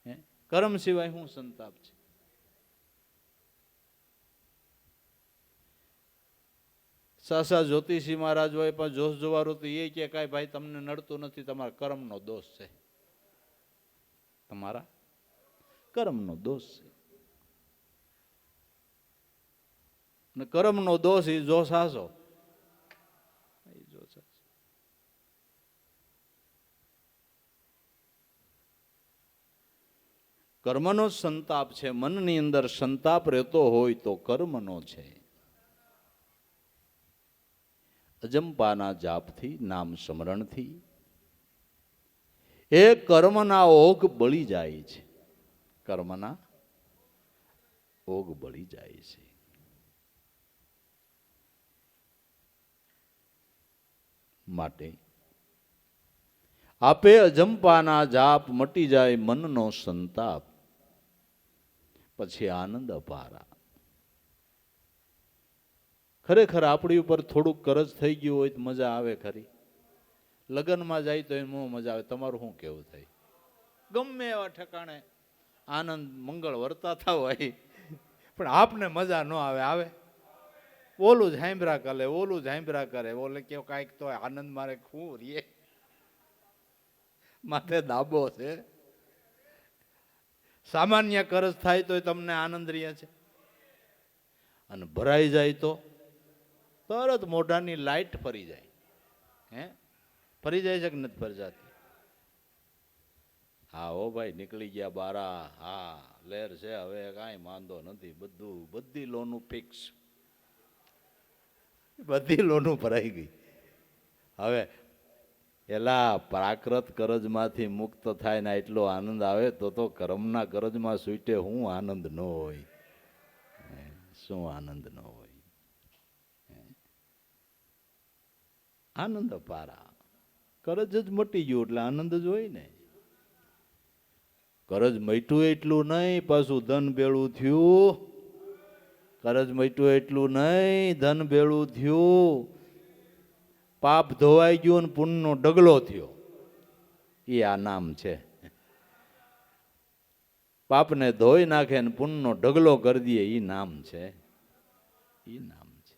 હે, કર્મ સિવાય શું સંતાપ છે? સાસા જ્યોતિષી મહારાજ હોય પણ જોશ જોવારું તો એ કે કાંઈ ભાઈ તમને નડતું નથી, તમારા કર્મનો દોષ છે, તમારા કર્મનો દોષ છે. ને કર્મનો દોષ એ જો સાસો, કર્મનો સંતાપ છે. મનની અંદર સંતાપ રહેતો હોય તો કર્મનો છે. અજંપાના જાપથી, નામ સ્મરણથી એ કર્મના ઓઘ બળી જાય છે. કર્મના ઓઘ બળી જાય છે. માટે આપે અજંપાના જાપ મટી જાય મનનો સંતાપ, પછી આનંદ અપારા. ખરેખર આપણી ઉપર થોડુંક કરજ થઈ ગયું હોય તો મજા આવે ખરી. લગ્નમાં જાય તો એમાં મજા આવે. તમારું શું કેવું થાય? ગમે એવા ઠેકાણે આનંદ મંગળ વર્તાતા હોય, પણ આપને મજા ન આવે. ઓલું જ હાંભરા કરે, ઓલું જ હાંભરા કરે, ઓલે કેવું કાંઈક તો આનંદ મારે ખૂબ રે, માથે દાબો છે. સામાન્ય કરજ થાય તો તમને આનંદ રહે છે, અને ભરાઈ જાય તો તરત મોઢાની લાઈટ ફરી જાય. હે, ફરી જાય છે કે નથી ફરી જતી? હા ઓ ભાઈ, નીકળી ગયા બારા. હા, લહેર છે, હવે કાંઈ વાંધો નથી. બધી લોનું ફિક્સ, બધી લોનું ભરાઈ ગઈ. હવે એલા પ્રાકૃત કરજમાંથી મુક્ત થાય ને એટલો આનંદ આવે તો કર્મના કરજમાં સૂટે હું આનંદ ન હોય? શું આનંદ ન હોય? આનંદ અપારા. કરજ જ મટી ગયું એટલે આનંદ જ હોય ને. કરજ મટ્યું એટલું નહીં, પાછું ધન ભેળું થયું. કરજ મટ્યું એટલું નહીં, ધન ભેળું થયું. પાપ ધોવાઈ ગયું ને પુણ્યનો ડગલો થયો. એ આ નામ છે. પાપને ધોઈ નાખે ને પુણ્યનો ઢગલો કરી દે, એ નામ છે. એ નામ છે.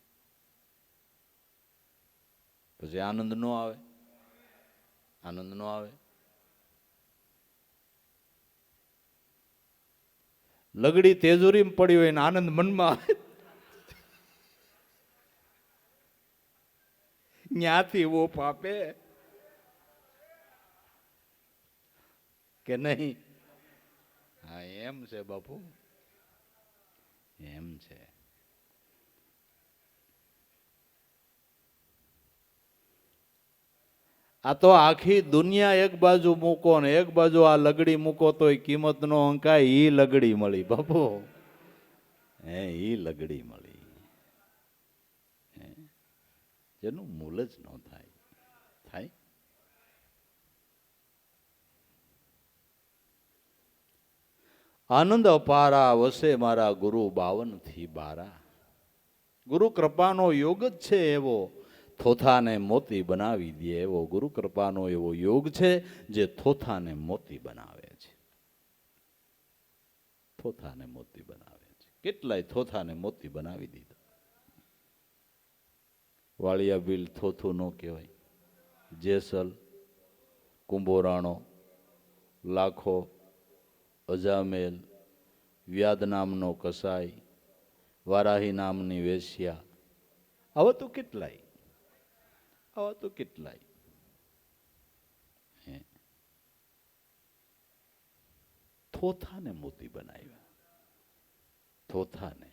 પછી આનંદ નો આવે? આનંદ નો આવે? લગડી તેજુરીમાં પડી હોય ને આનંદ મનમાં આવે, ન્યાથી વો પાપે કે નહીં? હા, એમ છે બાપુ, એમ છે. આ તો આખી દુનિયા એક બાજુ મૂકો ને એક બાજુ આ લગડી મૂકો તો કિંમત નો અંકાય. ઈ લગડી મળી બાપુ, ઈ લગડી મળી, જેનું મૂલ જ ન થાય. થાય? આનંદ અપારા વસે મારા ગુરુ 52 થી 12. ગુરુ કૃપાનો યોગ જ છે એવો, થોથાને મોતી બનાવી દે એવો. ગુરુ કૃપાનો એવો યોગ છે જે થોથાને મોતી બનાવે છે. થોથાને મોતી બનાવે છે. કેટલાય થોથાને મોતી બનાવી દીધા. વાળિયા બિલ થોથું નો કહેવાય. જેસલ, કુંભોરાણો, લાખો, અજામેલ, વ્યાદ નામનો કસાઈ, વારાહી નામની વેશ્યા, આવા તો કેટલાય, આવા તો કેટલાય. થોથાને મોતી બનાવ્યા, થોથાને.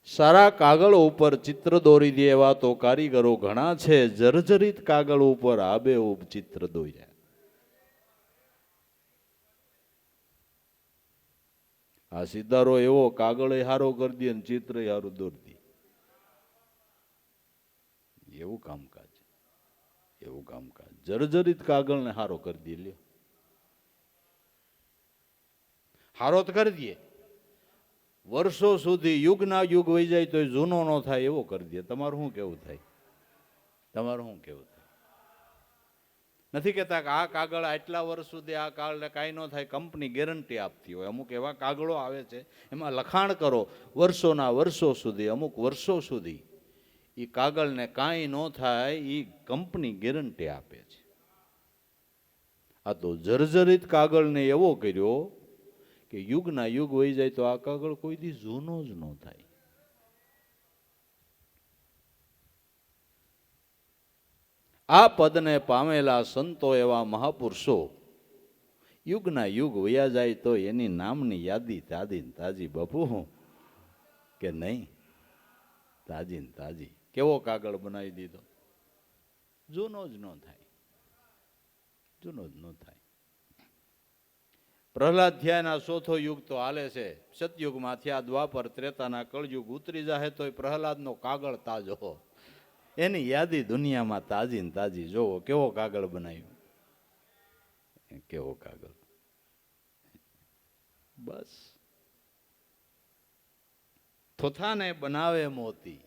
સારા કાગળ ઉપર ચિત્ર દોરી દે એવા તો કારીગરો ઘણા છે. જર્જરિત કાગળ ઉપર આબેહૂબ ચિત્ર દોર્યા. આ સિદ્ધારો એવો કાગળ હારો કરી દે ને ચિત્ર હારું દોરી દે, એવું કામકાજ, એવું કામકાજ. જર્જરિત કાગળ ને હારો કરી દે. લ્યો, હારો તો કરી દે, વર્ષો સુધી યુગના યુગ વહી જાય તો જૂનો ન થાય એવો કરી દે. તમારું શું કેવું થાય? તમારું શું કેવું થાય? નથી કહેતા કે આ કાગળ આટલા વર્ષ સુધી આ કાગળને કાંઈ ન થાય, કંપની ગેરંટી આપતી હોય. અમુક એવા કાગળો આવે છે એમાં લખાણ કરો વર્ષોના વર્ષો સુધી, અમુક વર્ષો સુધી એ કાગળને કાંઈ ન થાય એ કંપની ગેરંટી આપે છે. આ તો જર્જરિત કાગળને એવો કર્યો કે યુગના યુગ વહી જાય તો આ કાગળ કોઈ દી જૂનો જ ન થાય. આ પદને પામેલા સંતો એવા મહાપુરુષો યુગના યુગ વયા જાય તો એની નામની યાદી તાજી ને તાજી બાપુ, કે નહીં? તાજી ને તાજી. કેવો કાગળ બનાવી દીધો, જૂનો જ ન થાય, જૂનો જ ન થાય. પ્રહલાદ થયાના ચોથો યુગ તો હાલે છે. સતયુગમાં થયા દ્વાપર, ત્રેતાના કળયુગ ઉતરી જાય તો પ્રહલાદનો કાગળ તાજો, એની યાદી દુનિયામાં તાજી ને તાજી. જોવો કેવો કાગળ બનાવ્યો, કેવો કાગળ. બસ થોથાને બનાવે મોતી.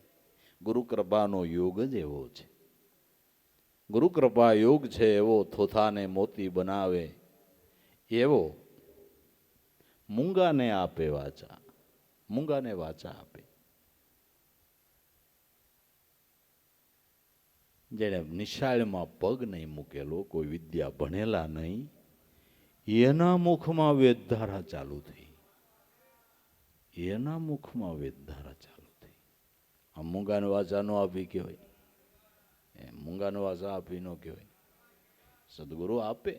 ગુરુ કૃપાનો યોગ જ એવો છે. ગુરુ કૃપા યોગ છે એવો થોથાને મોતી બનાવે, એવો મૂંગાને આપે વાચા, મૂંગાને વાચા આપે. જેને નિશાળમાં પગ નહીં મૂકેલો, કોઈ વિદ્યા ભણેલા નહીં, એના મુખમાં વેદધારા ચાલુ થઈ, એના મુખમાં વેદધારા ચાલુ થઈ. આ મૂંગાને વાચા ન આપી કહેવાય, મૂંગાને વાચા આપી ન કહેવાય. સદગુરુ આપે,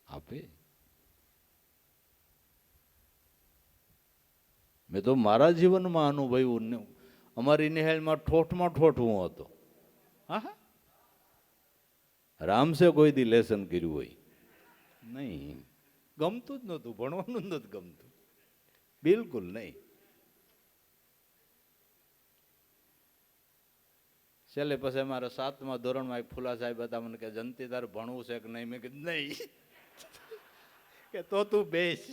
આપે. મેં તો મારા જીવનમાં અનુભવ્યું. અમારી નિહાળમાં ઠોઠમાં ઠોઠ હું હતો. હા, રામસે કોઈ દી લેસન કર્યું હોય નહીં, ગમતું જ નહોતું, ભણવાનું જ નહોતું ગમતું, બિલકુલ નહીં. છેલ્લે પછી મારા 7મા ધોરણમાં એક ફુલા સાહેબ હતા, મને કે જંતી તારે ભણવું છે કે નહીં? મેં કીધું નહીં. કે તો તું બેસ,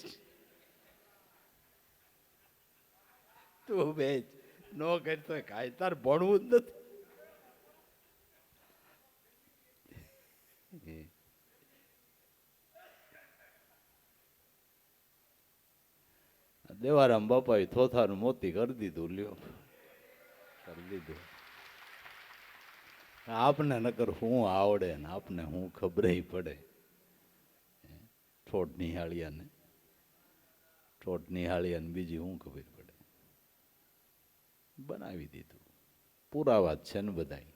તું બેસ, નો કરતો કાંઈ, તાર ભણવું જ નથી. દેવારામ બાપાએ થોથાનું મોતી કરી દીધું. લ્યો, કરી દીધું. આપને નકર હું આવડે ને આપને હું ખબર પડે. ઠોઠ નિહાળિયાને બીજી હું ખબર પડે. બનાવી દીધું. પુરાવા છે ને બધાય.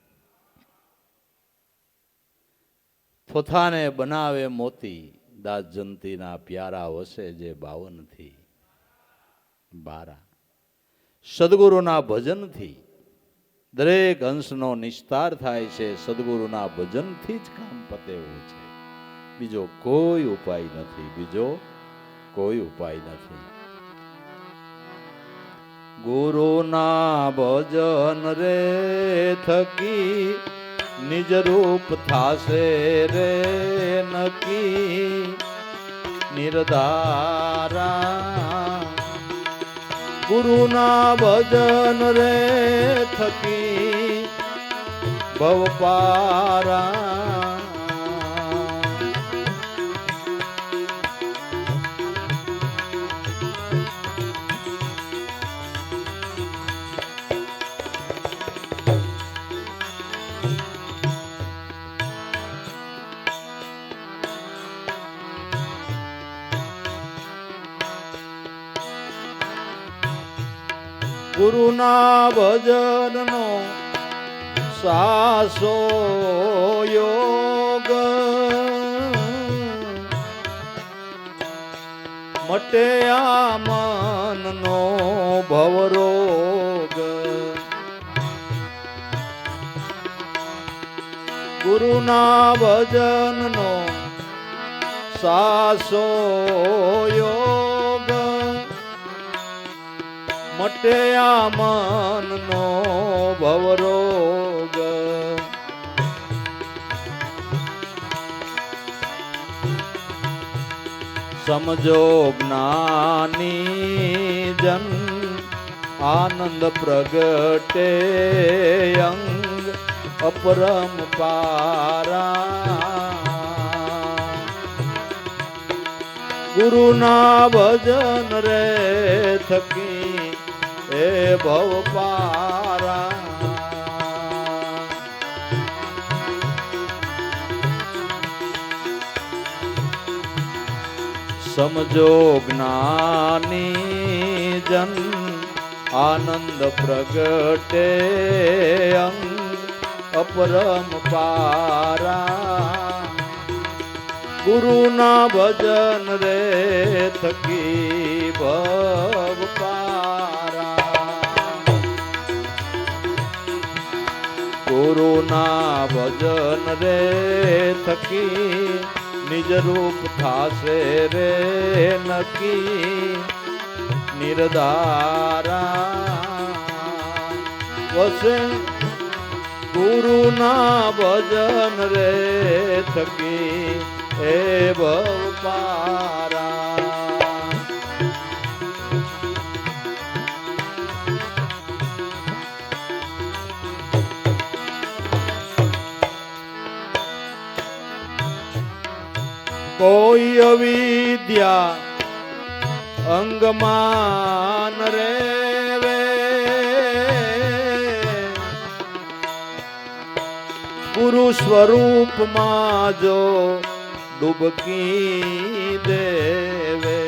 થોથાને બનાવે મોતી, દાસ જંતીના પ્યારા વસે જે 52 બારા. સદગુરુના ભજનથી દરેક અંશનો નિસ્તાર થાય છે. સદગુરુના ભજનથી જ કામ પતે એવું છે. બીજો કોઈ ઉપાય નથી, બીજો કોઈ ઉપાય નથી. ગુરુના ભજન રે થકી નિજ રૂપ થાશે રે નકી નિર્ધારા. ગુરુના ભજન રે થકી ભવપારા. ગુરુના ભજનનો સાસો યોગ મટે આ મનનો ભવરોગ. ગુરુના ભજનનો સાસો યોગ મટે આ મનનો ભવરોગ. સમજો જ્ઞાની જન આનંદ પ્રગટે અંગ અપરમ પારા. ગુરુના ભજન રે થકી એ ભવ પારા. સમજો જ્ઞાની જન આનંદ પ્રગટે અંગ અપરમ પારા. ગુરુના ભજન રે થકી ભવ પારા. ગુરુના ભજન રે થકી નિજ રૂપ થાશે રે નકી નિર્ધારા. વસે ગુરુના ભજન રે થકી એ ભવ પારા. કોઈ અવિદ્યા અંગમાન રેવે, ગુરુ સ્વરૂપમાં જો ડૂબકી દેવે,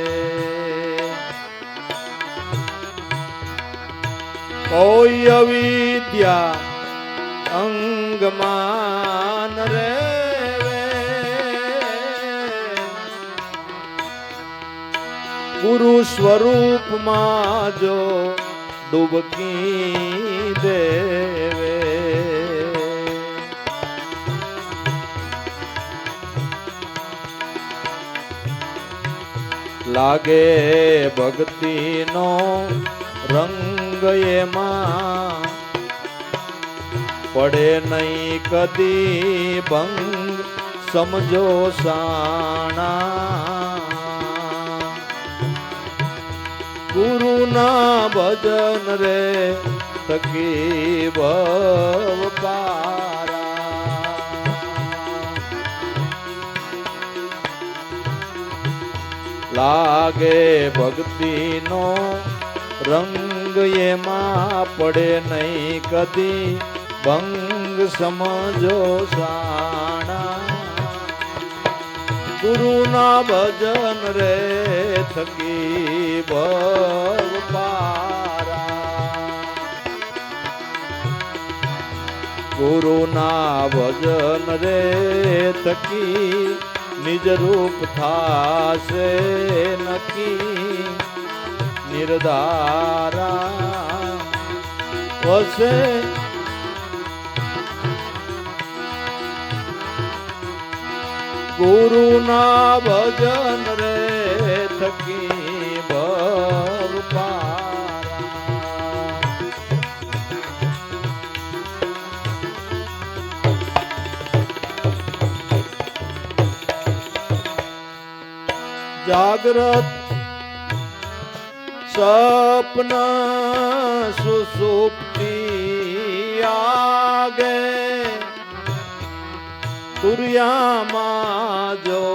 કોઈ અવિદ્યા અંગમાન રેવે, ગુરુ સ્વરૂપમાં જો ડૂબકી દેવે, લાગે ભક્તિનો રંગ એમાં, પડે નહીં કદી ભંગ સમજો સાણા, ગુરુના ભજન રે થકી ભવ પારા, લાગે ભક્તિનો રંગ એમાં, પડે નહીં કદી ભંગ સમજો સાણા, ગુરુના ભજન રે થકી ભવ પારા, ગુરુના ભજન રે થકી નિજ રૂપ થાશે નકી, નિર્ધારા વસે ગુરુના ભજન રે થકી ભવ પારા, જાગ્રત સપન સુષુપ્તિ આગે, તુરિયામાં જો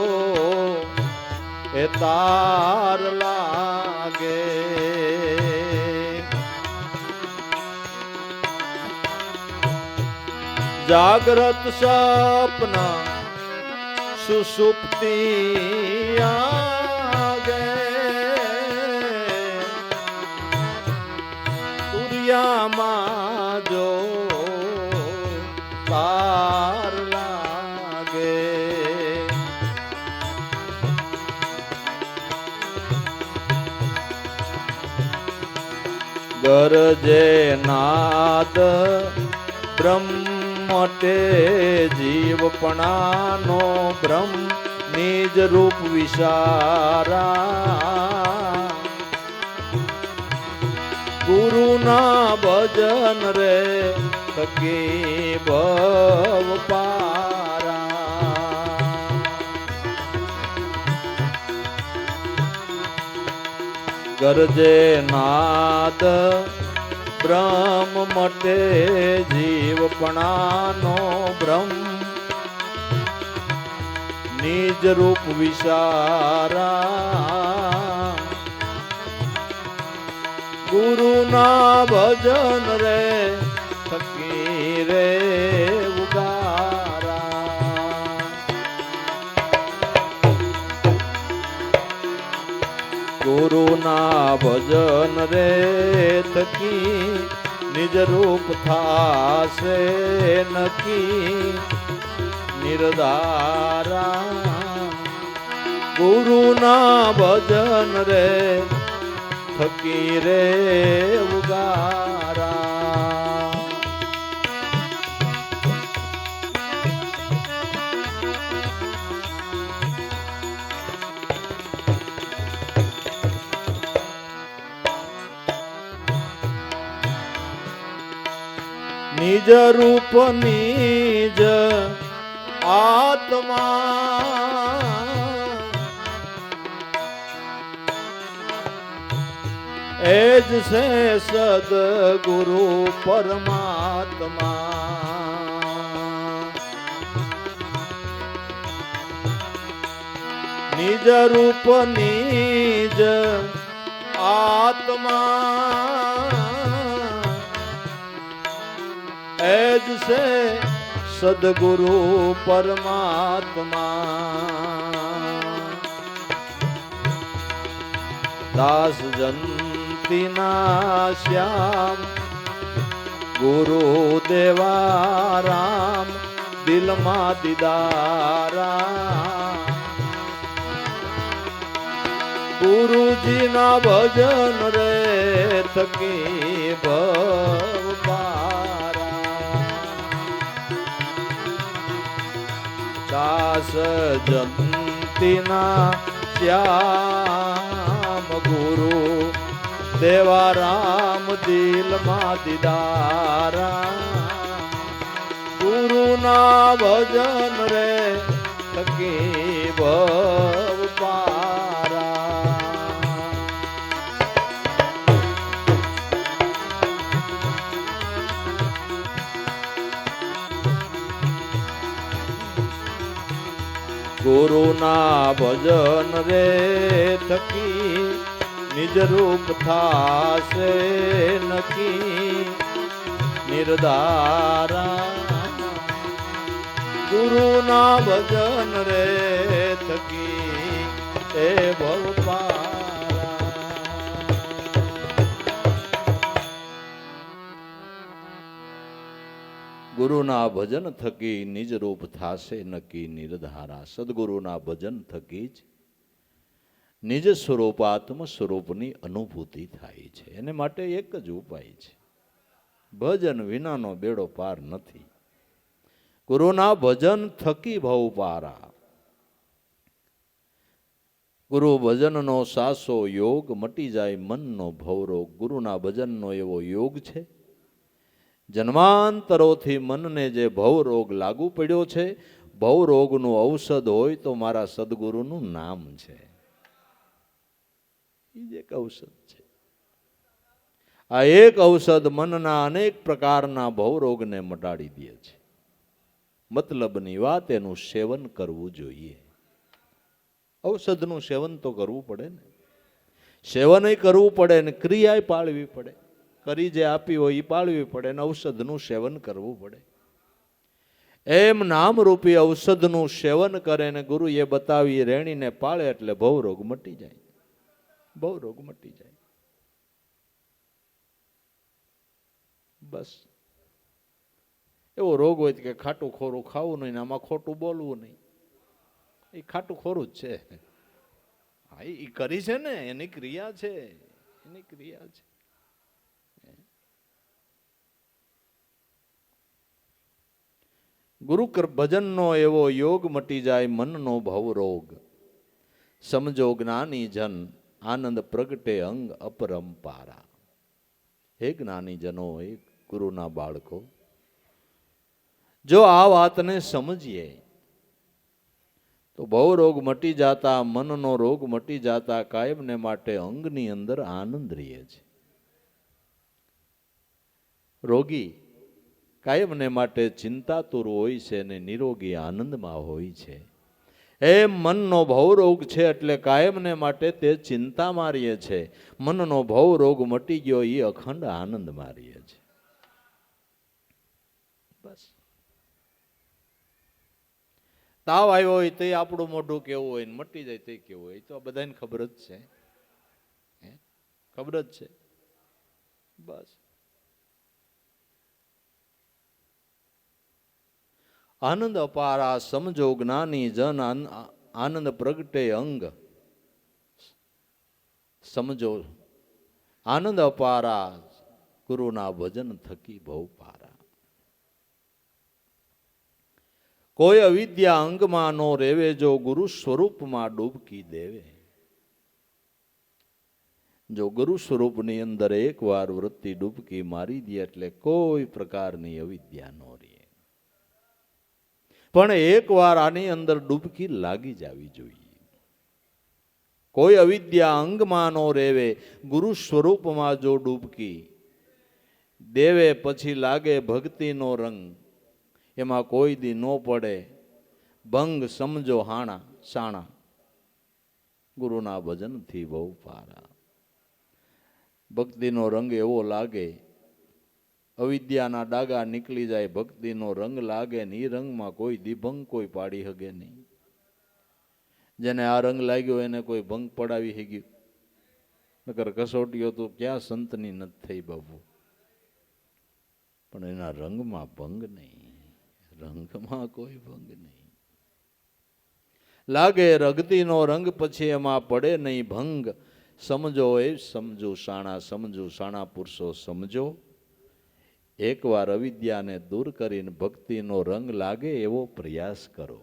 એ તાર લાગે, જાગ્રત સપના સુષુપ્તિ આગે, તુરિયામાં જો તાર લાગે, ગરજે નાદ બ્રહ્મટે જીવપણાનો બ્રહ્મ નિજ રૂપ વિચારા, ગુરુના ભજન રે થકી ભવ પારા, ગરજે નાદ બ્રહ્મ મટે જીવપણાનો બ્રહ્મ નિજ રૂપ વિચારા, ગુરુના ભજન રે થકી રે ઉગારા, ગુરુના ભજન રે થકી નિજ રૂપ થાશે નકી, નિર્ધારા ગુરુના ભજન રે થકી રે ઉગારા, નિજ રૂપ નિજ આત્મા એજ છે સદગુરુ પરમાત્મા, નિજ રૂપ નિજ આત્મા એજ સે સદગુરુ પરમાત્મા દાસ જંતીના શ્યામ ગુરુ દેવા રામ દિલમાં દીદારા ગુરુજીના ભજન રે થકી ભવપારા દાસ જંતીના શ્યામ ગુરુ દેવા રામ દિલમાં દીદારા ગુરુના ભજન રે થકી ભવપારા ગુરુના ભજન રે થકી નિજ રૂપ થાશે નકી નિર્ધારા ગુરુના ભજન રે થકી એ ભવપારા ગુરુના ભજન થકી નિજ રૂપ થાશે નકી નિર્ધારા સદગુરુના ભજન થકી જ નિજ સ્વરૂપ આત્મ સ્વરૂપની અનુભૂતિ થાય છે. એને માટે એક જ ઉપાય છે, ભજન વિનાનો બેડો પાર નથી. ગુરુના ભજન થકી ભવ પારા. ગુરુ ભજનનો સાસો યોગ મટી જાય મનનો ભવરોગ. ગુરુના ભજનનો એવો યોગ છે, જન્માંતરોથી મનને જે ભવરોગ લાગુ પડ્યો છે, ભવરોગનું ઔષધ હોય તો મારા સદગુરુનું નામ છે. એ જ એક ઔષધ છે. આ એક ઔષધ મનના અનેક પ્રકારના ભવરોગને મટાડી દે છે. મતલબની વાત, એનું સેવન કરવું જોઈએ. ઔષધનું સેવન તો કરવું પડે ને, સેવન કરવું પડે ને ક્રિયા પાળવી પડે. કરી જે આપી હોય એ પાળવી પડે ને ઔષધનું સેવન કરવું પડે. એમ નામરૂપી ઔષધનું સેવન કરે ને ગુરુ એ બતાવી રેણીને પાળે એટલે ભવરોગ મટી જાય. ભવરોગ મટી જાય. બસ એવો રોગ હોય કે ખાટું ખોરું ખાવું નહીં, આમાં ખોટું બોલવું નહીં. એ ખાટું ખોરું જ છે. હા, એ કરી છે ને, એની ક્રિયા છે, એની ક્રિયા છે. ગુરુ ભજનનો એવો યોગ મટી જાય મનનો ભવરોગ. સમજો જ્ઞાની જન આનંદ પ્રગટે અંગ અપરંપારા. હે જ્ઞાની જનો, હે ગુરુના બાળકો, જો આ વાતને સમજીએ તો ભવરોગ મટી જાતા, મનનો રોગ મટી જાતા કાયમને માટે અંગની અંદર આનંદ રહે છે. રોગી કાયમને માટે ચિંતાતુર હોય છે અને નિરોગી આનંદમાં હોય છે. એમ મનનો ભવરોગ છે એટલે કાયમને માટે તે ચિંતામાં રહે છે. મનનો ભવરોગ મટી ગયો એ અખંડ આનંદમાં રહે છે. બસ તાવ આવ્યો હોય તે આપણું મોઢું કેવું હોય, મટી જાય તે કેવું હોય, તો બધાને ખબર જ છે, ખબર જ છે. બસ આનંદ અપારા સમજો જ્ઞાની જન આનંદ પ્રગટે અંગ. સમજો આનંદ અપારા ગુરુના ભજન થકી ભવ પારા. કોઈ અવિદ્યા અંગમાં નો રેવે જો ગુરુ સ્વરૂપમાં ડૂબકી દેવે. જો ગુરુ સ્વરૂપની અંદર એકવાર વૃત્તિ ડૂબકી મારી દે એટલે કોઈ પ્રકારની અવિદ્યા નો રહે. પણ એકવાર આની અંદર ડૂબકી લાગી જવી જોઈએ. કોઈ અવિદ્યા અંગમાં નો રેવે, ગુરુ સ્વરૂપમાં જો ડૂબકી દેવે પછી લાગે ભક્તિનો રંગ. એમાં કોઈ દી નો પડે ભંગ સમજો હાણા સાણા. ગુરુના ભજનથી બહુ પારા. ભક્તિનો રંગ એવો લાગે, અવિદ્યાના ડાગા નીકળી જાય, ભક્તિનો રંગ લાગે ને એ રંગમાં કોઈ દિભંગ કોઈ પાડી શકે નહીં. જેને આ રંગ લાગ્યો એને કોઈ ભંગ પડાવી શક્યું? નકર કસોટીઓ તો ક્યાં સંતની નથી થઈ બાબુ. પણ એના રંગમાં ભંગ નહીં, રંગમાં કોઈ ભંગ નહીં. લાગે રગતીનો રંગ પછી એમાં પડે નહીં ભંગ. સમજો એ સમજો શાણા, સમજો શાણા પુરુષો સમજો. એકવાર અવિદ્યાને દૂર કરીને ભક્તિનો રંગ લાગે એવો પ્રયાસ કરો.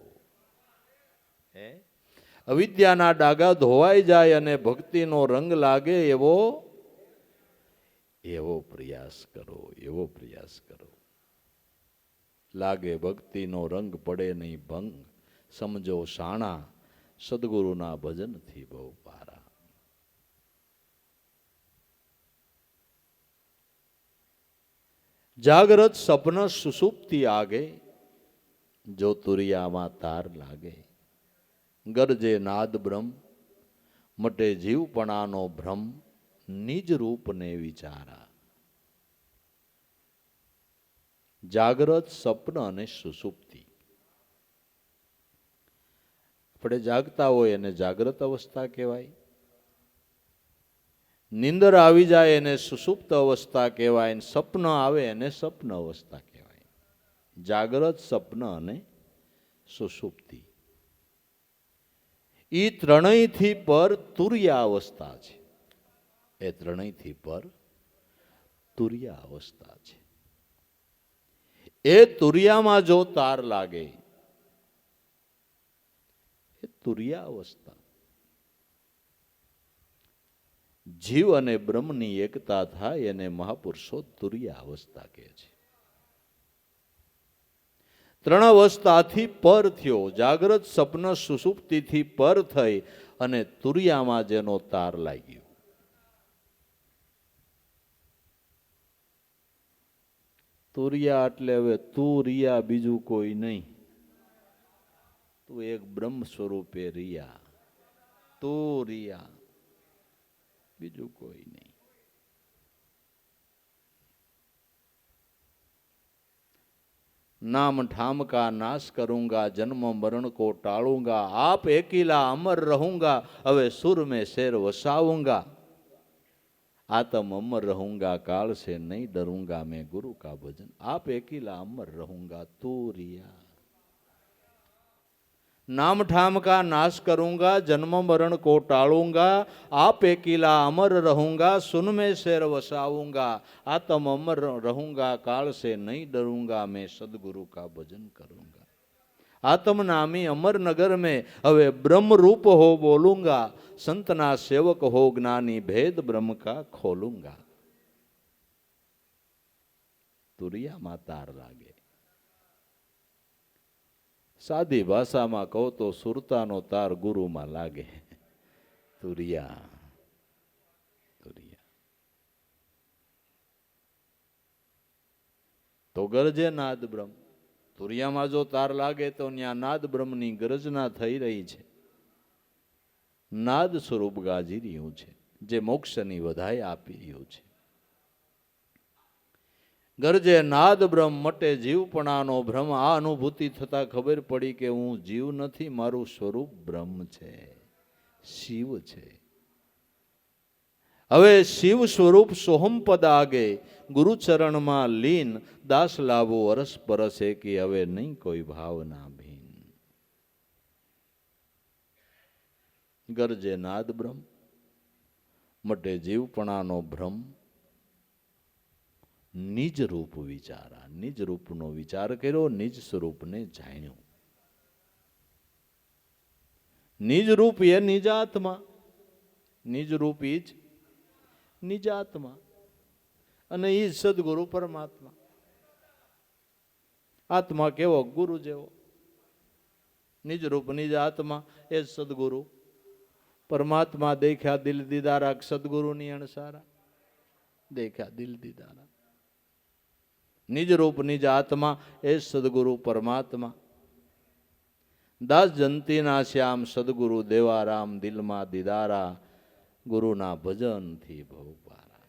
અવિદ્યાના ડાગા ધોવાઈ જાય અને ભક્તિનો રંગ લાગે એવો પ્રયાસ કરો, એવો પ્રયાસ કરો. લાગે ભક્તિનો રંગ પડે નહીં ભંગ. સમજો શાણા, સદગુરુના ભજનથી બહુ પારા. જાગ્રત સપન સુષુપ્તિ આગે, જો તુરિયામાં તાર લાગે. ગરજે નાદ બ્રહ્મ, મટે જીવપણાનો ભ્રમ, નિજ રૂપને વિચારા. જાગ્રત, સપન અને સુષુપ્તિ. આપણે જાગતા હોય એને જાગ્રત અવસ્થા કહેવાય, નિંદર આવી જાય એને સુષુપ્ત અવસ્થા કહેવાય, સપન આવે એને સપન અવસ્થા કહેવાય. જાગ્રત, સપન અને સુષુપ્તિ એ ત્રણેયથી પર તુર્યા અવસ્થા છે. એ ત્રણેયથી પર તુર્યા અવસ્થા છે. એ તુર્યામાં જો તાર લાગે, એ તુર્યા અવસ્થા. જીવ અને બ્રહ્મની એકતા થાય એને મહાપુરુષો તુર્યા અવસ્થા કહે છે. ત્રણ અવસ્થાથી પર થયો, જાગ્રત, સપન, સુષુપ્તિથી પર થઈ અને તુરિયામાં જેનો તાર લાગ્યો. તુરિયા એટલે હવે તું રિયા, બીજું કોઈ નહીં. તું એક બ્રહ્મ સ્વરૂપે રિયા, તું રિયા, બીજું કોઈ નહીં. नाम ठाम का नाश करूंगा, जन्म मरण को टालूंगा, आप एकीला अमर रहूंगा, હવે सुर में शेर वसाऊंगा, आत्म अमर रहूंगा, काल से नहीं डरूंगा, मैं गुरु का भजन, आप एकीला अमर रहूंगा, तू रिया. नाम ठाम का नाश करूंगा, जन्म मरण को टालूंगा, आप एकीला अमर रहूंगा, सुन में शेर वसाऊंगा, आत्म अमर रहूंगा, काल से नहीं डरूंगा, मैं सदगुरु का भजन करूंगा. आत्म नामी अमर नगर में हवे ब्रह्म रूप हो बोलूंगा, संतना सेवक हो ज्ञानी, भेद ब्रह्म का खोलूंगा. तुरिया में तार लागे. सादी भाषा में कहो तो सुरतानो तार गुरु में लागे. तुरिया, तुरिया तो गरजे नाद ब्रह्म. तुरिया में जो तार लागे तो न्या नाद ब्रह्मनी गरजना थई रही छे. नाद स्वरूप गाजी रह्યું છે, જે મોક્ષની વધાઈ આપી રહ્યું છે. ગરજે નાદ બ્રહ્મ, મટે જીવપણાનો ભ્રમ. આ અનુભૂતિ થતા ખબર પડી કે હું જીવ નથી, મારું સ્વરૂપ બ્રહ્મ છે, શિવ છે. હવે શિવ સ્વરૂપ સોહમ પદ આગે, ગુરુચરણમાં લીન, દાસ લાવો અરસ પરસે કે હવે નહીં કોઈ ભાવના ભીન. ગરજે નાદ બ્રહ્મ, મટે જીવપણાનો ભ્રમ, નિજ રૂપ વિચારા. નિજ રૂપનો વિચાર કર્યો, નિજ સ્વરૂપને જાણ્યું. નિજ રૂપ એ નિજાત્મા, નિજ રૂપ એ જ નિજાત્મા અને એ સદગુરુ પરમાત્મા. આત્મા કેવો? ગુરુ જેવો. નિજ રૂપ નિજ આત્મા એ સદગુરુ પરમાત્મા. દેખ્યા દિલ દીદારા, સદગુરુની અણસારા. દેખ્યા દિલ દીદારા. નિજ રૂપ નિજ આત્મા એ સદગુરુ પરમાત્મા. દાસ જંતીના શ્યામ સદગુરુ દેવારામ, દિલમાં દીદારા, ગુરુના ભજનથી ભવ પારા.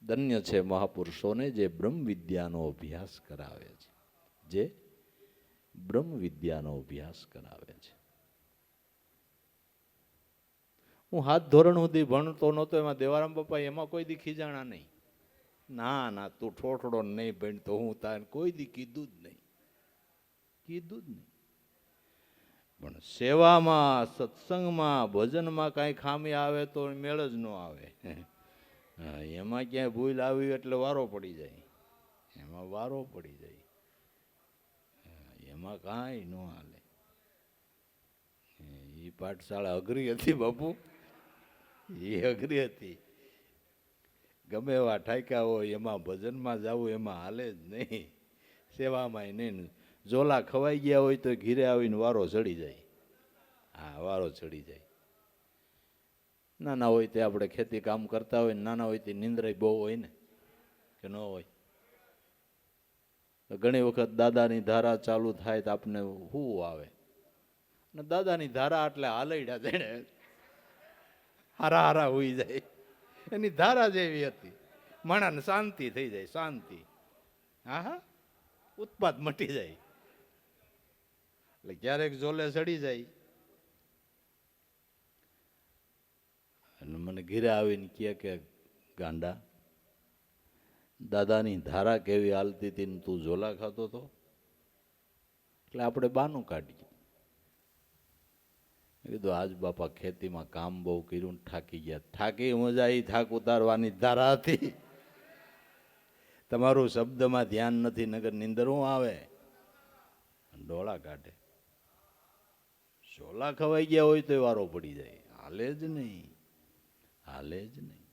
ધન્ય છે મહાપુરુષોને જે બ્રહ્મ વિદ્યાનો અભ્યાસ કરાવે છે, જે બ્રહ્મ વિદ્યાનો અભ્યાસ કરાવે છે. હું 7 ધોરણ સુધી ભણતો નહોતો, એમાં દેવારામ બાપા એમાં કોઈ દી ખીજાણા નહીં. ના ના, તું ઠોઠડો નહીં ભણતો, હું તાર કોઈ દી કીધું જ નહીં, કીધું જ નહીં. પણ સેવામાં, સત્સંગમાં, ભજનમાં કાંઈ ખામી આવે તો મેળ જ ન આવે. એમાં ક્યાંય ભૂલ આવી એટલે વારો પડી જાય, એમાં વારો પડી જાય, એમાં કાંઈ ન હાલે. એ પાઠશાળા અઘરી હતી બાપુ, એ અઘરી હતી. ગમે એવા ઠાક્યા હોય એમાં ભજનમાં જવું એમાં હાલે જ નહીં, સેવામાં નહીં. ઝોલા ખવાઈ ગયા હોય તો ઘીરે આવીને વારો ચડી જાય. હા, વારો ચડી જાય. નાના હોય તે આપણે ખેતી કામ કરતા હોય, નાના હોય તે નિંદ્રાય બહુ હોય ને, કે ન હોય. ઘણી વખત દાદાની ધારા ચાલુ થાય તો આપને શું આવે, ને દાદાની ધારા એટલે હાલૈડા જઈને હારા હારા હોઈ જાય. એની ધારા જેવી હતી, માણાને શાંતિ થઈ જાય, શાંતિ. હા હા, ઉત્પાદ મટી જાય. એટલે ક્યારેક ઝોલે ચડી જાય અને મને ઘીરે આવીને કહે કે ગાંડા, દાદાની ધારા કેવી હાલતી હતી ને તું ઝોલા ખાતો હતો. એટલે આપણે બાનું કાઢીએ. કીધું આજ બાપા ખેતીમાં કામ બહુ કર્યું, થાકી ગયા. થાકી મજા આવી, થાક ઉતારવાની ધારા હતી. તમારું શબ્દમાં ધ્યાન નથી, નગર નીંદર હું આવે, ડોળા કાઢે. ઝોલા ખવાઈ ગયા હોય તો વારો પડી જાય, હાલે જ નહીં, હાલે જ નહીં.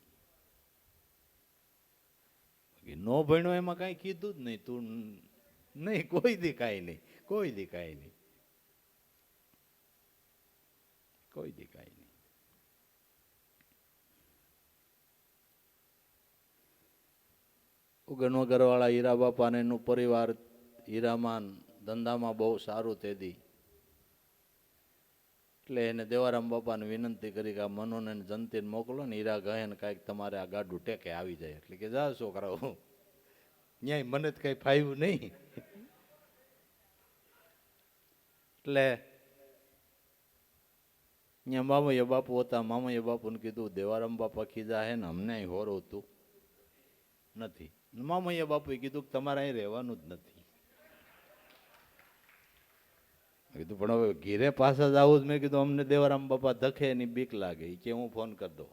નો ભણ્યો એમાં કાંઈ કીધું જ નહીં, તું નહીં, કોઈ દી કાંઈ નહીં, કોઈ દી કાંઈ નહીં, કોઈ દી કાંઈ નહીં. ઉગનવગરવાળા હીરા બાપાને એનું પરિવાર હીરામાન ધંધામાં બહુ સારું તેદી. એટલે એને દેવારામ બાપાને વિનંતી કરી કે આ મનોને જંતીને મોકલો ને, હીરા કહે ને કાંઈક તમારે આ ગાડું ટેકે આવી જાય. એટલે કે જા છોકરાઓ, ન્યાય મને જ કંઈ ફાવ્યું નહીં. એટલે ત્યાં મામૈયા બાપુ હતા, મામૈયા બાપુને કીધું દેવારામ બાપા ખીજા હે ને અમને હોરવતું નથી. મામૈયા બાપુએ કીધું કે તમારે અહીં રહેવાનું જ નથી. કીધું પણ હવે ઘીરે પાછા જ આવું જ. મેં કીધું અમને દેવારામ બાપા ધખે એની બીક લાગે, કે હું ફોન કરી દઉં.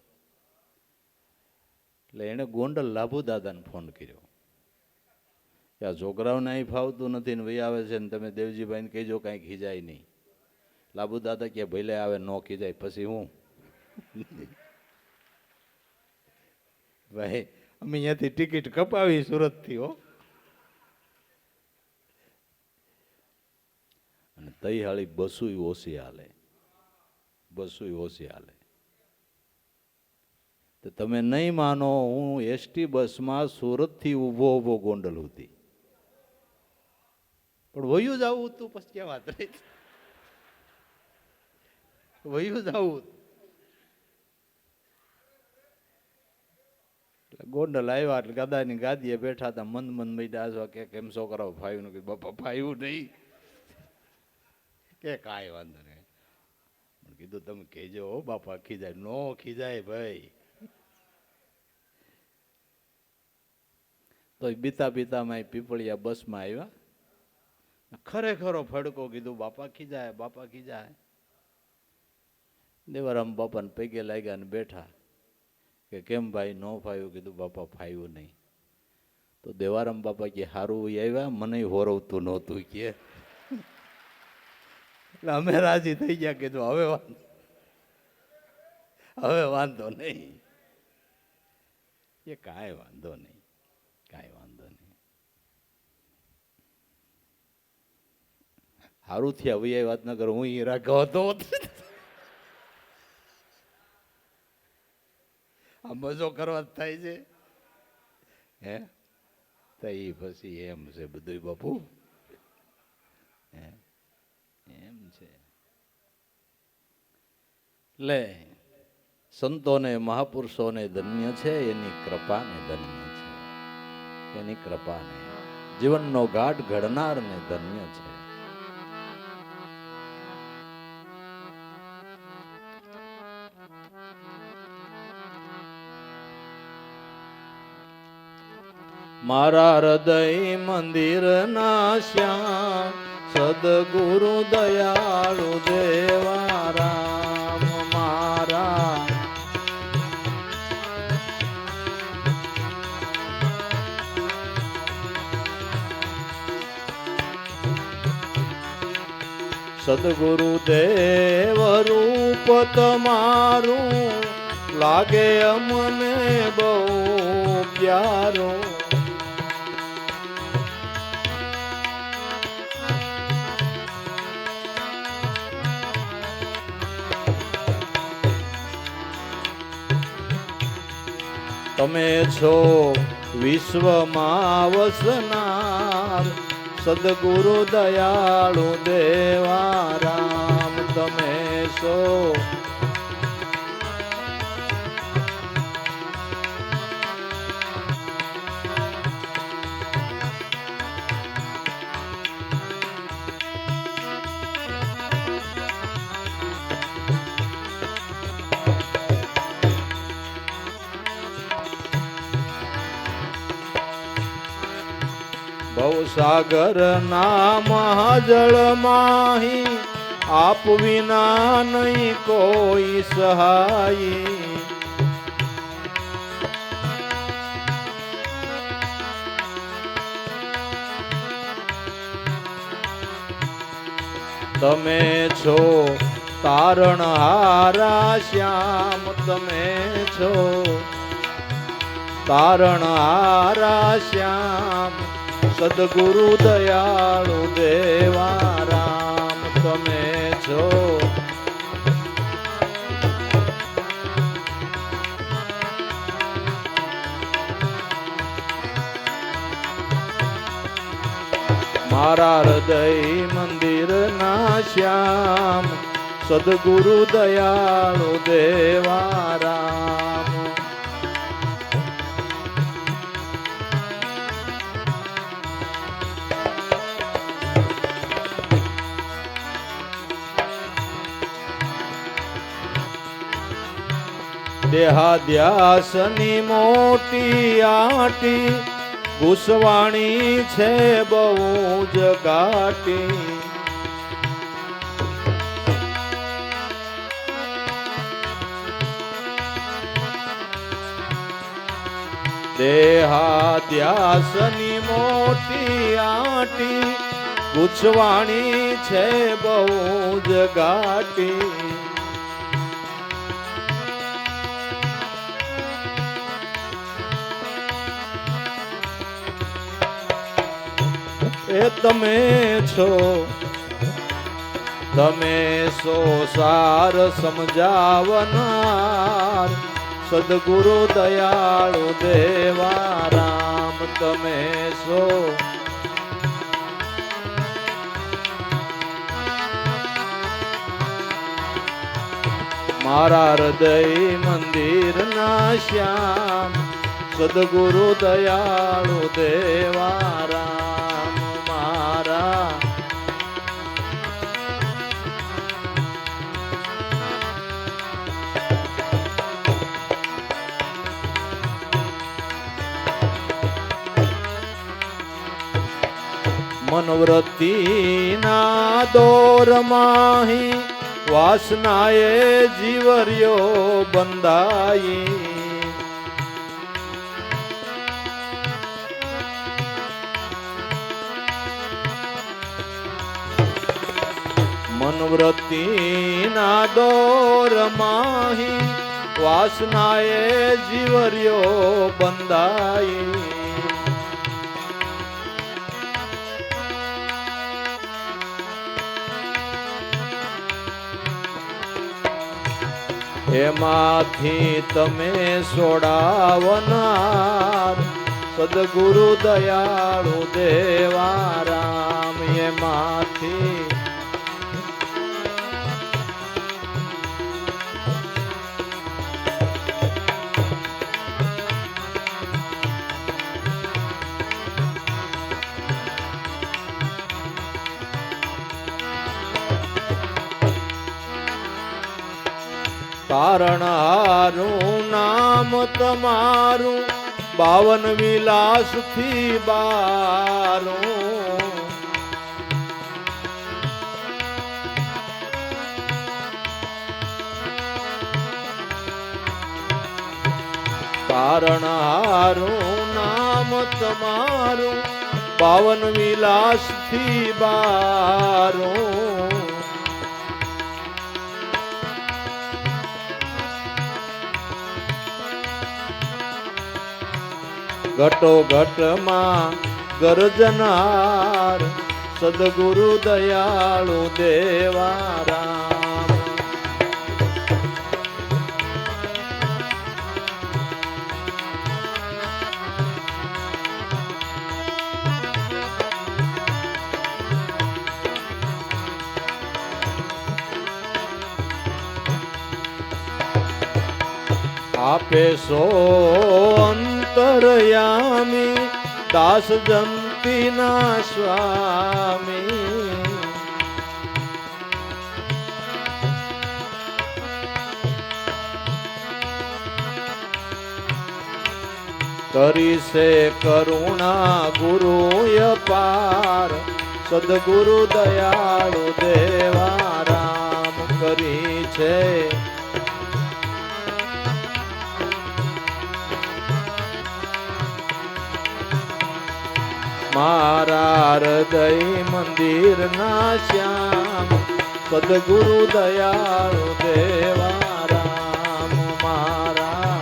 એટલે એણે ગોંડલ લાભુ દાદાને ફોન કર્યો કે આ છોકરાઓને અહીં ફાવતું નથી ને ભાઈ આવે છે ને તમે દેવજીભાઈને કહેજો કાંઈ ખીજાય નહીં. લાભુ દાદા કે ભલે આવે, ન ખીજાય પછી હું. ભાઈ અમે અહીંયાથી ટિકિટ કપાવી સુરતથી હો. અને તઈ હાળી બસુય ઓછી હાલે, બસુય ઓછી હાલે. તો તમે નહીં માનો, હું એસટી બસમાં સુરતથી ઊભો ઊભો ગોંડલ હતી, પણ વયું જ આવું હતું. પછી ક્યાં વાત રહી, વયું જ આવું. એટલે ગોંડલ આવ્યા એટલે ગાદાની ગાદીએ બેઠા હતા, મંદ મંદ મૈડા કે કેમ છોકરાઓ ફાયું ને, બાપા ફાયું નહીં, કે કાંઈ વાંધો નહીં. પણ કીધું તમે કહેજો હો બાપા ખીજાય, નો ખીજાય ભાઈ. તો બીતા બીતામાં પીપળિયા બસમાં આવ્યા, ખરેખરો ફડકો. કીધું બાપા ખીજાય, બાપા ખીજાય. દેવારામ બાપાને પગે લાગ્યા ને બેઠા કે કેમ ભાઈ નો ફાયું? કીધું બાપા ફાયું નહીં. તો દેવારામ બાપા કે હારું આવ્યા, મને હોરવતું નહોતું કે. એટલે અમે રાજી થઈ ગયા. કીધું હવે વાંધો નહીં, એ કાંઈ વાંધો નહીં, કાંઈ વાંધો નહીં. સારું થયા હવે એ વાત ન કરું, હું હીરા કહતો આ મજો કરવા જ થાય છે હે. તો એ પછી એમ છે બધું બાપુ હે. છે. લે સંતોને મહાપુરુષોને ધન્ય છે, એની કૃપાને ધન્ય છે, એની કૃપાને. જીવનનો ઘાટ ઘડનારને ધન્ય છે. મારા હૃદય મંદિર ના શ્યામ સદગુરુ દયાળુ દેવા રામ મારા. સદગુરુ દેવ રૂપ તમારું લાગે અમને બહુ પ્યારો. તમે છો વિશ્વમાં વસનાર સદગુરુ દયાળુ દેવા રામ. તમે છો ભવસાગર ના મહાજળ માહી આપ વિના નહીં કોઈ સહાય. તમે છો તારણહારા શ્યામ. તમે છો તારણહારા શ્યામ સદગુરુ દયાળુ દેવા રામ. તમે છો મારા હૃદય મંદિર ના શ્યામ સદગુરુ દયાળુ દેવા રામ. દેહાદ્યાસની મોટી આટી ગુસવાણી છે બહુ જ ઘાટી. દેહાદ્યાસની મોટી આટી ગુસવાણી છે બહુ જ ઘાટી. એ તમે છો સાર સમજાવનાર સદગુરુ દયાળુ દેવા રામ. તમે છો મારા હૃદય મંદિર ના શ્યામ સદગુરુ દયાળુ દેવા રામ મારા. મનવૃત્તિ ના દોર માહી વાસનાએ જીવર્યો બંધાઈ. મનવૃત્તિ ના દોર માહી વાસનાએ જીવર્યો બંધાઈ. એમાંથી તમે સોડાવનાર સદગુરુ દયાળુ દેવા રામ. એમાંથી તારણહારું નામ તમારું 52 વિલાસથી બારું. તારણહારું નામ તમારું 52 વિલાસથી બારું. ઘટો ઘટમાં ગરજનાર સદગુરુ દયાળુ દેવા રામ. આપે સો અંતરયામી દાસ જંતીના સ્વામી. કરી છે કરુણા ગુરુય પાર સદગુરુ દયાળુ દેવા રામ. કરી છે મારા હૃદય મંદિર ના શ્યામ સદગુરુ દયાળુ દેવા રામ. મારા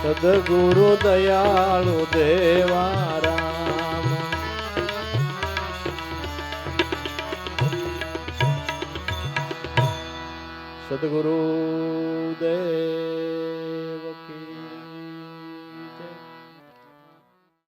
સદગુરુ દયાળુ દેવા રામ. સદગુરુ દેવ